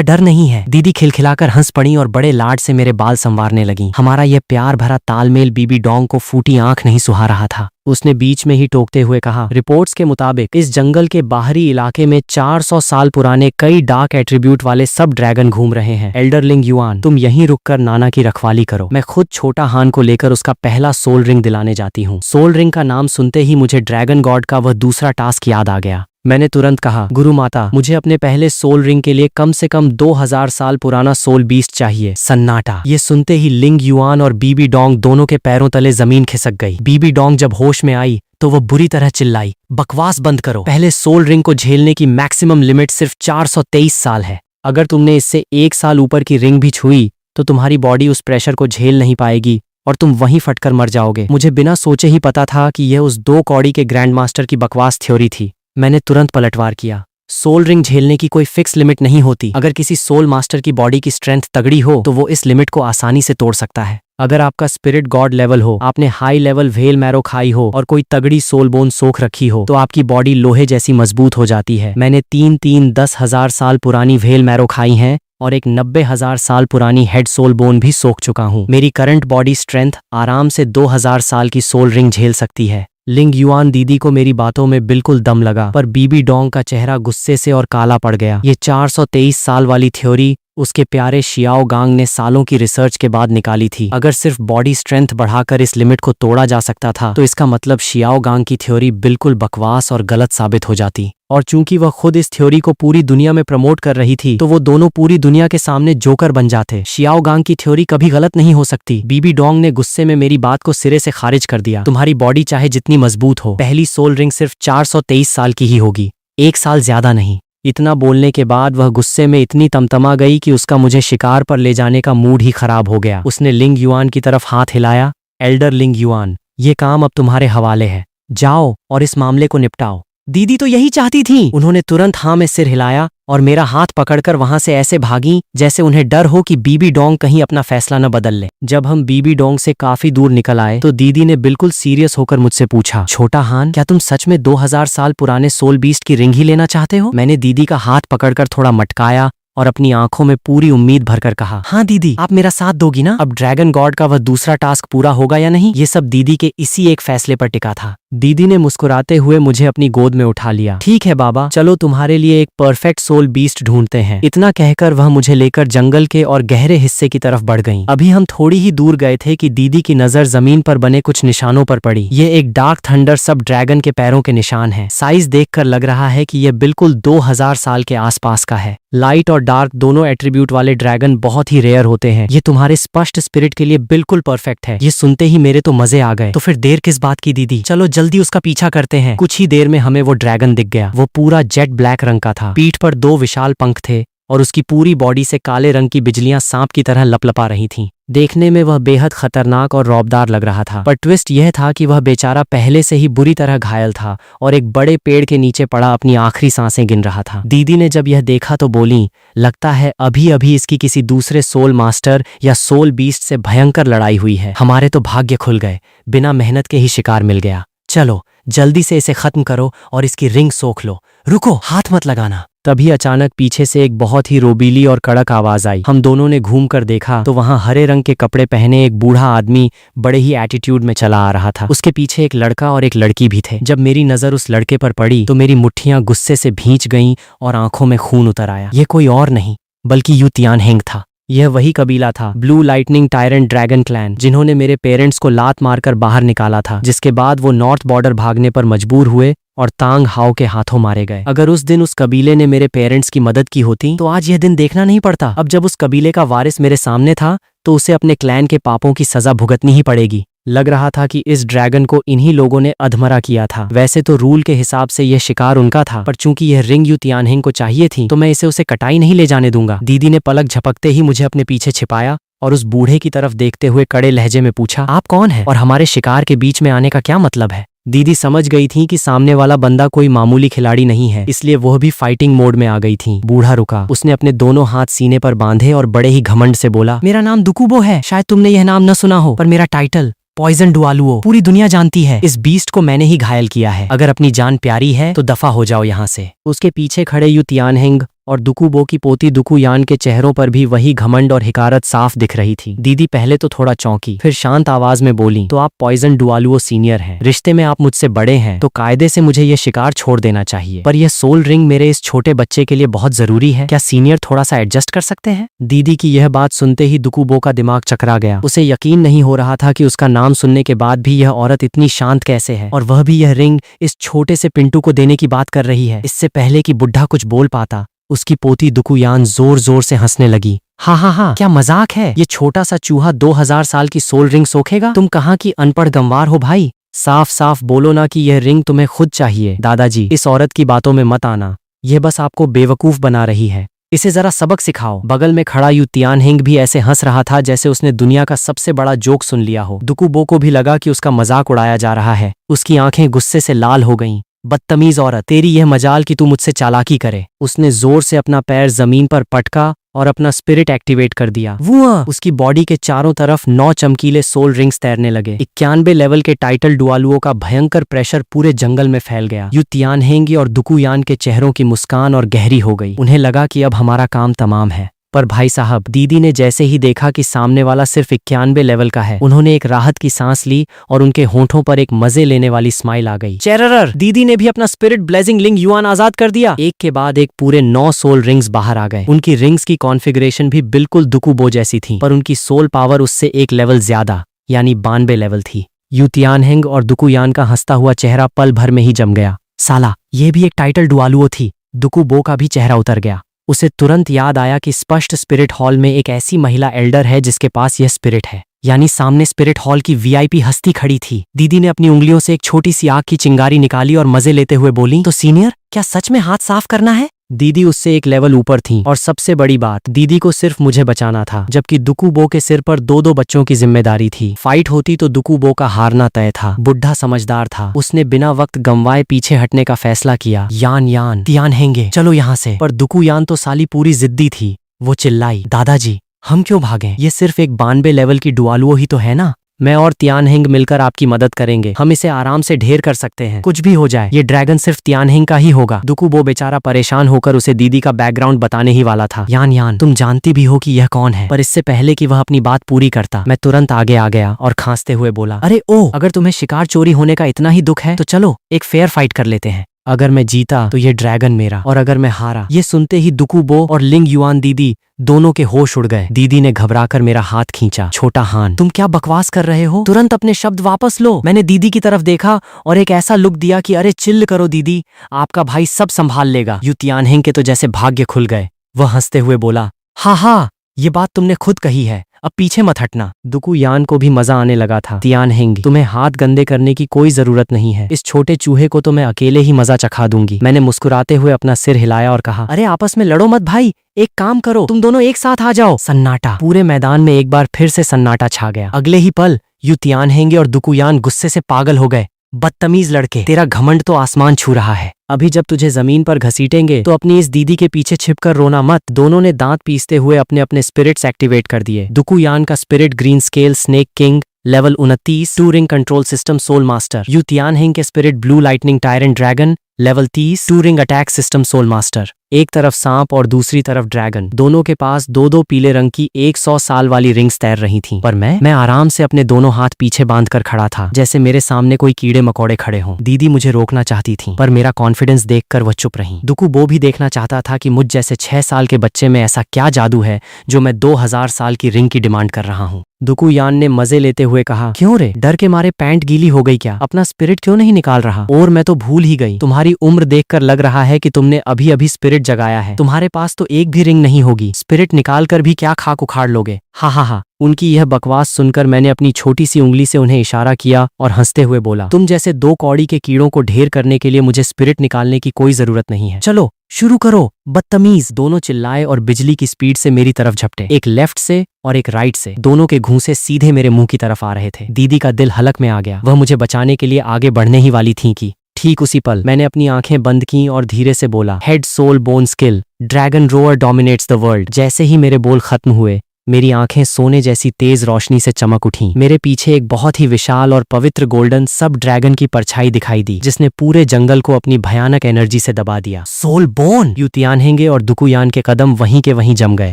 डर नहीं है। दीदी खिलखिलाकर हंस पड़ी और बड़े लाड से मेरे बाल संवारने लगी। हमारा यह प्यार भरा तालमेल बीबी डोंग को फूटी आंख नहीं सुहा रहा था। उसने बीच में ही टोकते हुए कहा, रिपोर्ट्स के मुताबिक इस जंगल के बाहरी इलाके में 400 साल पुराने कई डार्क एट्रीब्यूट वाले सब ड्रैगन घूम रहे हैं। एल्डर लिंग युआन तुम यहीं रुककर नाना की रखवाली करो, मैं खुद छोटा हान को लेकर उसका पहला सोल रिंग दिलाने जाती हूँ। सोल रिंग का नाम सुनते ही मुझे ड्रैगन गॉड का वह दूसरा टास्क याद आ गया। मैंने तुरंत कहा, गुरु माता मुझे अपने पहले सोल रिंग के लिए कम से कम 2000 साल पुराना सोल बीस्ट चाहिए। सन्नाटा। ये सुनते ही लिंग युआन और बीबी डोंग दोनों के पैरों तले जमीन खिसक गई। बीबी डोंग जब होश में आई तो वो बुरी तरह चिल्लाई, बकवास बंद करो, पहले सोल रिंग को झेलने की मैक्सिमम लिमिट सिर्फ 423 साल है। अगर तुमने इससे 1 साल ऊपर की रिंग भी छुई तो तुम्हारी बॉडी उस प्रेशर को झेल नहीं पाएगी और तुम वहीं फटकर मर जाओगे। मुझे बिना सोचे ही पता था कि यह उस 2 कौड़ी के ग्रैंड मास्टर की बकवास थ्योरी थी। मैंने तुरंत पलटवार किया, सोल रिंग झेलने की कोई फिक्स लिमिट नहीं होती। अगर किसी सोल मास्टर की बॉडी की स्ट्रेंथ तगड़ी हो तो वो इस लिमिट को आसानी से तोड़ सकता है। अगर आपका स्पिरिट गॉड लेवल हो, आपने हाई लेवल व्हेल मैरो खाई हो और कोई तगड़ी सोल बोन सोख रखी हो तो आपकी बॉडी लोहे जैसी मजबूत हो जाती है। मैंने 10,000 साल पुरानी व्हेल मैरो खाई हैं और एक 90,000 साल पुरानी हेड सोल बोन भी सोख चुका हूँ। मेरी करंट बॉडी स्ट्रेंथ आराम से 2000 साल की सोल रिंग झेल सकती है। लिंग युआन दीदी को मेरी बातों में बिल्कुल दम लगा, पर बीबी डोंग का चेहरा गुस्से से और काला पड़ गया। ये 423 साल वाली थ्योरी उसके प्यारे शियाओ गांग ने सालों की रिसर्च के बाद निकाली थी। अगर सिर्फ बॉडी स्ट्रेंथ बढ़ाकर इस लिमिट को तोड़ा जा सकता था तो इसका मतलब शियाओ गांग की थ्योरी बिल्कुल बकवास और गलत साबित हो जाती। और चूंकि वह खुद इस थ्योरी को पूरी दुनिया में प्रमोट कर रही थी तो वो दोनों पूरी दुनिया के सामने जोकर बन जाते। शियाओ गांग की थ्योरी कभी गलत नहीं हो सकती। बीबी डोंग ने गुस्से में मेरी बात को सिरे से खारिज कर दिया। तुम्हारी बॉडी चाहे जितनी मजबूत हो, पहली सोल रिंग सिर्फ 423 साल की ही होगी, 1 साल ज्यादा नहीं। इतना बोलने के बाद वह गुस्से में इतनी तमतमा गई कि उसका मुझे शिकार पर ले जाने का मूड ही खराब हो गया। उसने लिंग युआन की तरफ हाथ हिलाया, एल्डर लिंग युआन ये काम अब तुम्हारे हवाले है, जाओ और इस मामले को निपटाओ। दीदी तो यही चाहती थी। उन्होंने तुरंत हाँ में सिर हिलाया और मेरा हाथ पकड़कर वहां से ऐसे भागी जैसे उन्हें डर हो कि बीबी डोंग कहीं अपना फैसला न बदल ले। जब हम बीबी डोंग से काफी दूर निकल आए तो दीदी ने बिल्कुल सीरियस होकर मुझसे पूछा, छोटा हान क्या तुम सच में 2000 साल पुराने सोल बीस्ट की रिंग ही लेना चाहते हो? मैंने दीदी का हाथ पकड़कर थोड़ा मटकाया और अपनी आंखों में पूरी उम्मीद भरकर कहा, हाँ दीदी आप मेरा साथ दोगी ना? अब ड्रैगन गॉड का वह दूसरा टास्क पूरा होगा या नहीं, ये सब दीदी के इसी एक फैसले पर टिका था। दीदी ने मुस्कुराते हुए मुझे अपनी गोद में उठा लिया। ठीक है बाबा, चलो तुम्हारे लिए एक परफेक्ट सोल बीस्ट ढूंढते हैं। इतना कहकर वह मुझे लेकर जंगल के और गहरे हिस्से की तरफ बढ़ गईं। अभी हम थोड़ी ही दूर गए थे कि दीदी की नजर जमीन पर बने कुछ निशानों पर पड़ी। ये एक डार्क थंडर सब ड्रैगन के पैरों के निशान हैं। साइज देखकर लग रहा है कि यह बिल्कुल 2000 साल के आसपास का है। लाइट और डार्क दोनों एट्रीब्यूट वाले ड्रैगन बहुत ही रेयर होते हैं। ये तुम्हारे स्पष्ट स्पिरिट के लिए बिल्कुल परफेक्ट है। ये सुनते ही मेरे तो मजे आ गए। तो फिर देर किस बात की दीदी, चलो जल्दी उसका पीछा करते हैं। कुछ ही देर में हमें वो ड्रैगन दिख गया। वो पूरा जेट ब्लैक रंग का था। पीठ पर 2 विशाल पंख थे और उसकी पूरी बॉडी से काले रंग की बिजलियां सांप की तरह लपलपा रही थीं। देखने में वह बेहद खतरनाक और रौबदार लग रहा था, पर ट्विस्ट यह था कि वह बेचारा पहले से ही बुरी तरह घायल था और एक बड़े पेड़ के नीचे पड़ा अपनी आखिरी सांसें गिन रहा था। दीदी ने जब यह देखा तो बोली, लगता है अभी अभी इसकी किसी दूसरे सोल मास्टर या सोल बीस्ट से भयंकर लड़ाई हुई है। हमारे तो भाग्य खुल गए, बिना मेहनत के ही शिकार मिल गया। चलो जल्दी से इसे खत्म करो और इसकी रिंग सोख लो। रुको, हाथ मत लगाना। तभी अचानक पीछे से एक बहुत ही रोबीली और कड़क आवाज आई। हम दोनों ने घूम कर देखा तो वहां हरे रंग के कपड़े पहने एक बूढ़ा आदमी बड़े ही एटीट्यूड में चला आ रहा था। उसके पीछे एक लड़का और एक लड़की भी थे। जब मेरी नजर उस लड़के पर पड़ी तो मेरी मुट्ठियां गुस्से से भींच गईं और आंखों में खून उतर आया। ये कोई और नहीं बल्कि यू तियानहेंग था। यह वही कबीला था, blue lightning tyrant dragon clan, जिन्होंने मेरे पेरेंट्स को लात मारकर बाहर निकाला था, जिसके बाद वो नॉर्थ बॉर्डर भागने पर मजबूर हुए और तांग हाओ के हाथों मारे गए। अगर उस दिन उस कबीले ने मेरे पेरेंट्स की मदद की होती तो आज यह दिन देखना नहीं पड़ता। अब जब उस कबीले का वारिस मेरे सामने था तो उसे अपने क्लैन के पापों की सजा भुगतनी ही पड़ेगी। लग रहा था कि इस ड्रैगन को इन्हीं लोगों ने अधमरा किया था। वैसे तो रूल के हिसाब से यह शिकार उनका था, पर चूंकि यह रिंग यू तियानहेंग को चाहिए थी तो मैं इसे उसे कटाई नहीं ले जाने दूंगा। दीदी ने पलक झपकते ही मुझे अपने पीछे छिपाया और उस बूढ़े की तरफ देखते हुए कड़े लहजे में पूछा, आप कौन हैं और हमारे शिकार के बीच में आने का क्या मतलब है? दीदी समझ गई थी कि सामने वाला बंदा कोई मामूली खिलाड़ी नहीं है, इसलिए वह भी फाइटिंग मोड में आ गई थी। बूढ़ा रुका, उसने अपने दोनों हाथ सीने पर बांधे और बड़े ही घमंड से बोला, मेरा नाम दुकुबो है। शायद तुमने यह नाम न सुना हो, पर मेरा टाइटल पॉइजन डुआलुओ पूरी दुनिया जानती है। इस बीस्ट को मैंने ही घायल किया है। अगर अपनी जान प्यारी है तो दफा हो जाओ यहाँ से। उसके पीछे खड़े यू तियानहेंग और दुकुबो की पोती दुकुयान के चेहरों पर भी वही घमंड और हिकारत साफ दिख रही थी। दीदी पहले तो थोड़ा चौंकी, फिर शांत आवाज में बोली, तो आप पॉइजन डुआलुओ सीनियर हैं, रिश्ते में आप मुझसे बड़े हैं, तो कायदे से मुझे यह शिकार छोड़ देना चाहिए। पर यह सोल रिंग मेरे इस छोटे बच्चे के लिए बहुत जरूरी है। क्या सीनियर थोड़ा सा एडजस्ट कर सकते हैं? दीदी की यह बात सुनते ही दुकुबो का दिमाग चकरा गया। उसे यकीन नहीं हो रहा था कि उसका नाम सुनने के बाद भी यह औरत इतनी शांत कैसे है, और वह भी यह रिंग इस छोटे से पिंटू को देने की बात कर रही है। इससे पहले कि बुढ़ा कुछ बोल पाता, उसकी पोती दुकुयान जोर जोर से हंसने लगी। हाँ, क्या मजाक है? ये छोटा सा चूहा 2000 साल की सोल रिंग सोखेगा? तुम कहाँ की अनपढ़ गंवार हो भाई? साफ साफ बोलो ना कि यह रिंग तुम्हें खुद चाहिए। दादाजी, इस औरत की बातों में मत आना, यह बस आपको बेवकूफ बना रही है। इसे जरा सबक सिखाओ। बगल में खड़ा यू तियानहेंग भी ऐसे हंस रहा था जैसे उसने दुनिया का सबसे बड़ा जोक सुन लिया हो। दुकुबो को भी लगा कि उसका मजाक उड़ाया जा रहा है। उसकी आंखें गुस्से से लाल हो गईं। बदतमीज औरत, तेरी यह मजाल कि तू मुझसे चालाकी करे। उसने जोर से अपना पैर जमीन पर पटका और अपना स्पिरिट एक्टिवेट कर दिया। वो उसकी बॉडी के चारों तरफ 9 चमकीले सोल रिंग्स तैरने लगे। 91 लेवल के टाइटल डुआलुओं का भयंकर प्रेशर पूरे जंगल में फैल गया। यू तियानहेंग और दुकुयान के चेहरों की मुस्कान और गहरी हो गई। उन्हें लगा कि अब हमारा काम तमाम है। पर भाई साहब, दीदी ने जैसे ही देखा कि सामने वाला सिर्फ 91 लेवल का है, उन्होंने एक राहत की सांस ली और उनके होंठों पर एक मजे लेने वाली स्माइल आ गई। चेरर, दीदी ने भी अपना स्पिरिट ब्लेजिंग लिंग युआन आजाद कर दिया। एक के बाद एक पूरे 9 सोल रिंग्स बाहर आ गए। उनकी रिंग्स की कॉन्फ़िगरेशन भी बिल्कुल दुकुबो जैसी थी, पर उनकी सोल पावर उससे एक लेवल ज्यादा, यानी 92 लेवल थी। यू तियानहेंग और दुकुयान का हंसता हुआ चेहरा पल भर में ही जम गया। साला, ये भी एक टाइटल डुआलुओ थी। दुकुबो का भी चेहरा उतर गया। उसे तुरंत याद आया कि स्पष्ट स्पिरिट हॉल में एक ऐसी महिला एल्डर है जिसके पास यह स्पिरिट है, यानी सामने स्पिरिट हॉल की वीआईपी हस्ती खड़ी थी। दीदी ने अपनी उंगलियों से एक छोटी सी आग की चिंगारी निकाली और मजे लेते हुए बोली, तो सीनियर, क्या सच में हाथ साफ करना है? दीदी उससे एक लेवल ऊपर थी, और सबसे बड़ी बात, दीदी को सिर्फ मुझे बचाना था, जबकि दुकुबो के सिर पर 2-2 बच्चों की जिम्मेदारी थी। फाइट होती तो दुकुबो का हारना तय था। बुढ़ा समझदार था, उसने बिना वक्त गंवाए पीछे हटने का फैसला किया। यान तियानहेंगे, चलो यहाँ से। पर दुकुयान तो साली पूरी जिद्दी थी। वो चिल्लाई, दादाजी, हम क्यों भागें? ये सिर्फ एक 92 लेवल की डुआलुओ ही तो है ना। मैं और तियानहेंग मिलकर आपकी मदद करेंगे। हम इसे आराम से ढेर कर सकते हैं। कुछ भी हो जाए, ये ड्रैगन सिर्फ तियानहेंग का ही होगा। दुकुबो बेचारा परेशान होकर उसे दीदी का बैकग्राउंड बताने ही वाला था। यान, तुम जानती भी हो कि यह कौन है। पर इससे पहले कि वह अपनी बात पूरी करता, मैं तुरंत आगे आ गया और खांसते हुए बोला, अरे ओ, अगर तुम्हें शिकार चोरी होने का इतना ही दुख है तो चलो एक फेयर फाइट कर लेते हैं। अगर मैं जीता तो ये ड्रैगन मेरा, और अगर मैं हारा। ये सुनते ही दुकुबो और लिंग युआन दीदी दोनों के होश उड़ गए। दीदी ने घबराकर मेरा हाथ खींचा। छोटा हान, तुम क्या बकवास कर रहे हो? तुरंत अपने शब्द वापस लो। मैंने दीदी की तरफ देखा और एक ऐसा लुक दिया कि अरे चिल्ल करो दीदी, आपका भाई सब संभाल लेगा। यू तियानहेंग के तो जैसे भाग्य खुल गए। वह हंसते हुए बोला, हाँ, ये बात तुमने खुद कही है, अब पीछे मत हटना। दुकू यान को भी मजा आने लगा था। तियान हेंग, तुम्हें हाथ गंदे करने की कोई जरूरत नहीं है, इस छोटे चूहे को तो मैं अकेले ही मजा चखा दूंगी। मैंने मुस्कुराते हुए अपना सिर हिलाया और कहा, अरे आपस में लड़ो मत भाई, एक काम करो, तुम दोनों एक साथ आ जाओ। सन्नाटा। पूरे मैदान में एक बार फिर से सन्नाटा छा गया। अगले ही पल यू तियान हेंगे और दुकुयान गुस्से से पागल हो गए। बदतमीज लड़के, तेरा घमंड तो आसमान छू रहा है। अभी जब तुझे जमीन पर घसीटेंगे तो अपनी इस दीदी के पीछे छिपकर रोना मत। दोनों ने दांत पीसते हुए अपने अपने स्पिरिट्स एक्टिवेट कर दिए। दुकुयान का spirit green scale snake king level 29 touring control system soul master. Yu Tianheng के spirit blue lightning tyrant dragon level 30 touring attack system soul master. एक तरफ सांप और दूसरी तरफ ड्रैगन। दोनों के पास दो दो पीले रंग की 100 साल वाली रिंग्स तैर रही थीं। पर मैं आराम से अपने दोनों हाथ पीछे बांधकर खड़ा था, जैसे मेरे सामने कोई कीड़े मकोड़े खड़े हों। दीदी मुझे रोकना चाहती थी, पर मेरा कॉन्फिडेंस देखकर वह चुप रही। दुकू वो भी देखना चाहता था कि मुझ जैसे 6 साल के बच्चे में ऐसा क्या जादू है जो मैं 2000 साल की रिंग की डिमांड कर रहा हूँ। दुकू यान ने मजे लेते हुए कहा, क्यों रे, डर के मारे पैंट गीली हो गई क्या? अपना स्पिरिट क्यों नहीं निकाल रहा? और मैं तो भूल ही गई, तुम्हारी उम्र देखकर लग रहा है कि तुमने अभी अभी स्पिरिट जगाया है। तुम्हारे पास तो एक भी रिंग नहीं होगी, स्पिरिट निकाल कर भी क्या खाक उखाड़ लोगे? हा। उनकी यह बकवास सुनकर मैंने अपनी छोटी सी उंगली से उन्हें इशारा किया और हंसते हुए बोला, तुम जैसे 2 कौड़ी के कीड़ों को ढेर करने के लिए मुझे स्पिरिट निकालने की कोई जरूरत नहीं है। चलो शुरू करो बदतमीज। दोनों चिल्लाए और बिजली की स्पीड से मेरी तरफ झपटे, एक लेफ्ट से और एक राइट से। दोनों के घूंसे सीधे मेरे मुंह की तरफ आ रहे थे। दीदी का दिल हलक में आ गया। वह मुझे बचाने के लिए आगे बढ़ने ही वाली थी कि ठीक उसी पल मैंने अपनी आंखें बंद की और धीरे से बोला, head soul bone skill dragon roar dominates the world. जैसे ही मेरे बोल खत्म हुए, मेरी आंखें सोने जैसी तेज रोशनी से चमक उठीं। मेरे पीछे एक बहुत ही विशाल और पवित्र गोल्डन सब ड्रैगन की परछाई दिखाई दी, जिसने पूरे जंगल को अपनी भयानक एनर्जी से दबा दिया। Soul bone. यू तियानहेंगे और दुकुयान के कदम वहीं के वहीं जम गए।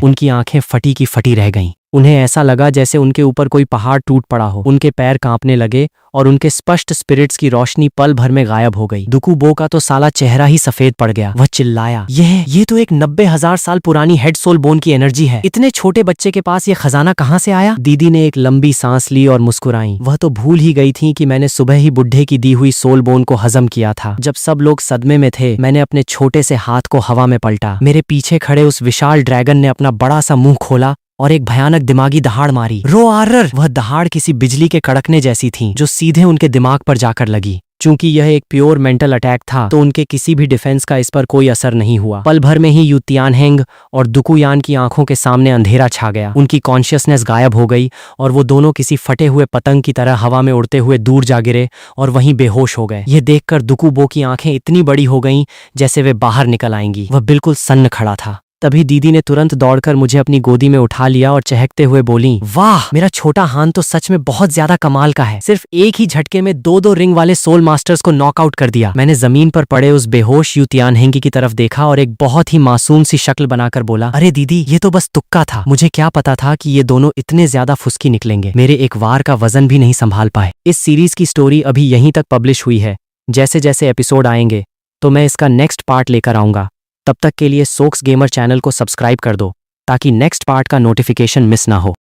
उनकी आंखें फटी की फटी रह गईं। उन्हें ऐसा लगा जैसे उनके ऊपर कोई पहाड़ टूट पड़ा हो। उनके पैर कांपने लगे और उनके स्पष्ट स्पिरिट्स की रोशनी पल भर में गायब हो गई। दुकू बो का तो साला चेहरा ही सफेद पड़ गया। वह चिल्लाया, ये तो एक 90,000 साल पुरानी हेड सोल बोन की एनर्जी है। इतने छोटे बच्चे के पास ये खजाना कहाँ से आया? दीदी ने एक लंबी सांस ली और मुस्कुराई। वह तो भूल ही गई थी कि मैंने सुबह ही बुढ़े की दी हुई सोल बोन को हजम किया था। जब सब लोग सदमे में थे, मैंने अपने छोटे से हाथ को हवा में पलटा। मेरे पीछे खड़े उस विशाल ड्रैगन ने अपना बड़ा सा मुंह खोला और एक भयानक दिमागी दहाड़ मारी। रोआरर। वह दहाड़ किसी बिजली के कड़कने जैसी थी, जो सीधे उनके दिमाग पर जाकर लगी। चूंकि यह एक प्योर मेंटल अटैक था, तो उनके किसी भी डिफेंस का इस पर कोई असर नहीं हुआ। पल भर में ही यू तियानहेंग और दुकुयान की आंखों के सामने अंधेरा छा गया। उनकी कॉन्शियसनेस गायब हो गई और वो दोनों किसी फटे हुए पतंग की तरह हवा में उड़ते हुए दूर जा गिरे और वहीं बेहोश हो गए। यह देखकर दुकुबो की आंखें इतनी बड़ी हो गईं जैसे वे बाहर निकल आएंगी। वह बिल्कुल सन्न खड़ा था। तभी दीदी ने तुरंत दौड़कर मुझे अपनी गोदी में उठा लिया और चहकते हुए बोली, वाह, मेरा छोटा हान तो सच में बहुत ज्यादा कमाल का है। सिर्फ एक ही झटके में 2-2 रिंग वाले सोल मास्टर्स को नॉकआउट कर दिया। मैंने जमीन पर पड़े उस बेहोश यू तियानहेंगी की तरफ देखा और एक बहुत ही मासूम सी शक्ल बनाकर बोला, अरे दीदी, ये तो बस तुक्का था। मुझे क्या पता था कि ये दोनों इतने ज्यादा फुसकी निकलेंगे। मेरे एक वार का वजन भी नहीं संभाल पाए। इस सीरीज की स्टोरी अभी यहीं तक पब्लिश हुई है। जैसे जैसे एपिसोड आएंगे तो मैं इसका नेक्स्ट पार्ट लेकर आऊंगा। तब तक के लिए सोक्स गेमर चैनल को सब्सक्राइब कर दो ताकि नेक्स्ट पार्ट का नोटिफिकेशन मिस ना हो।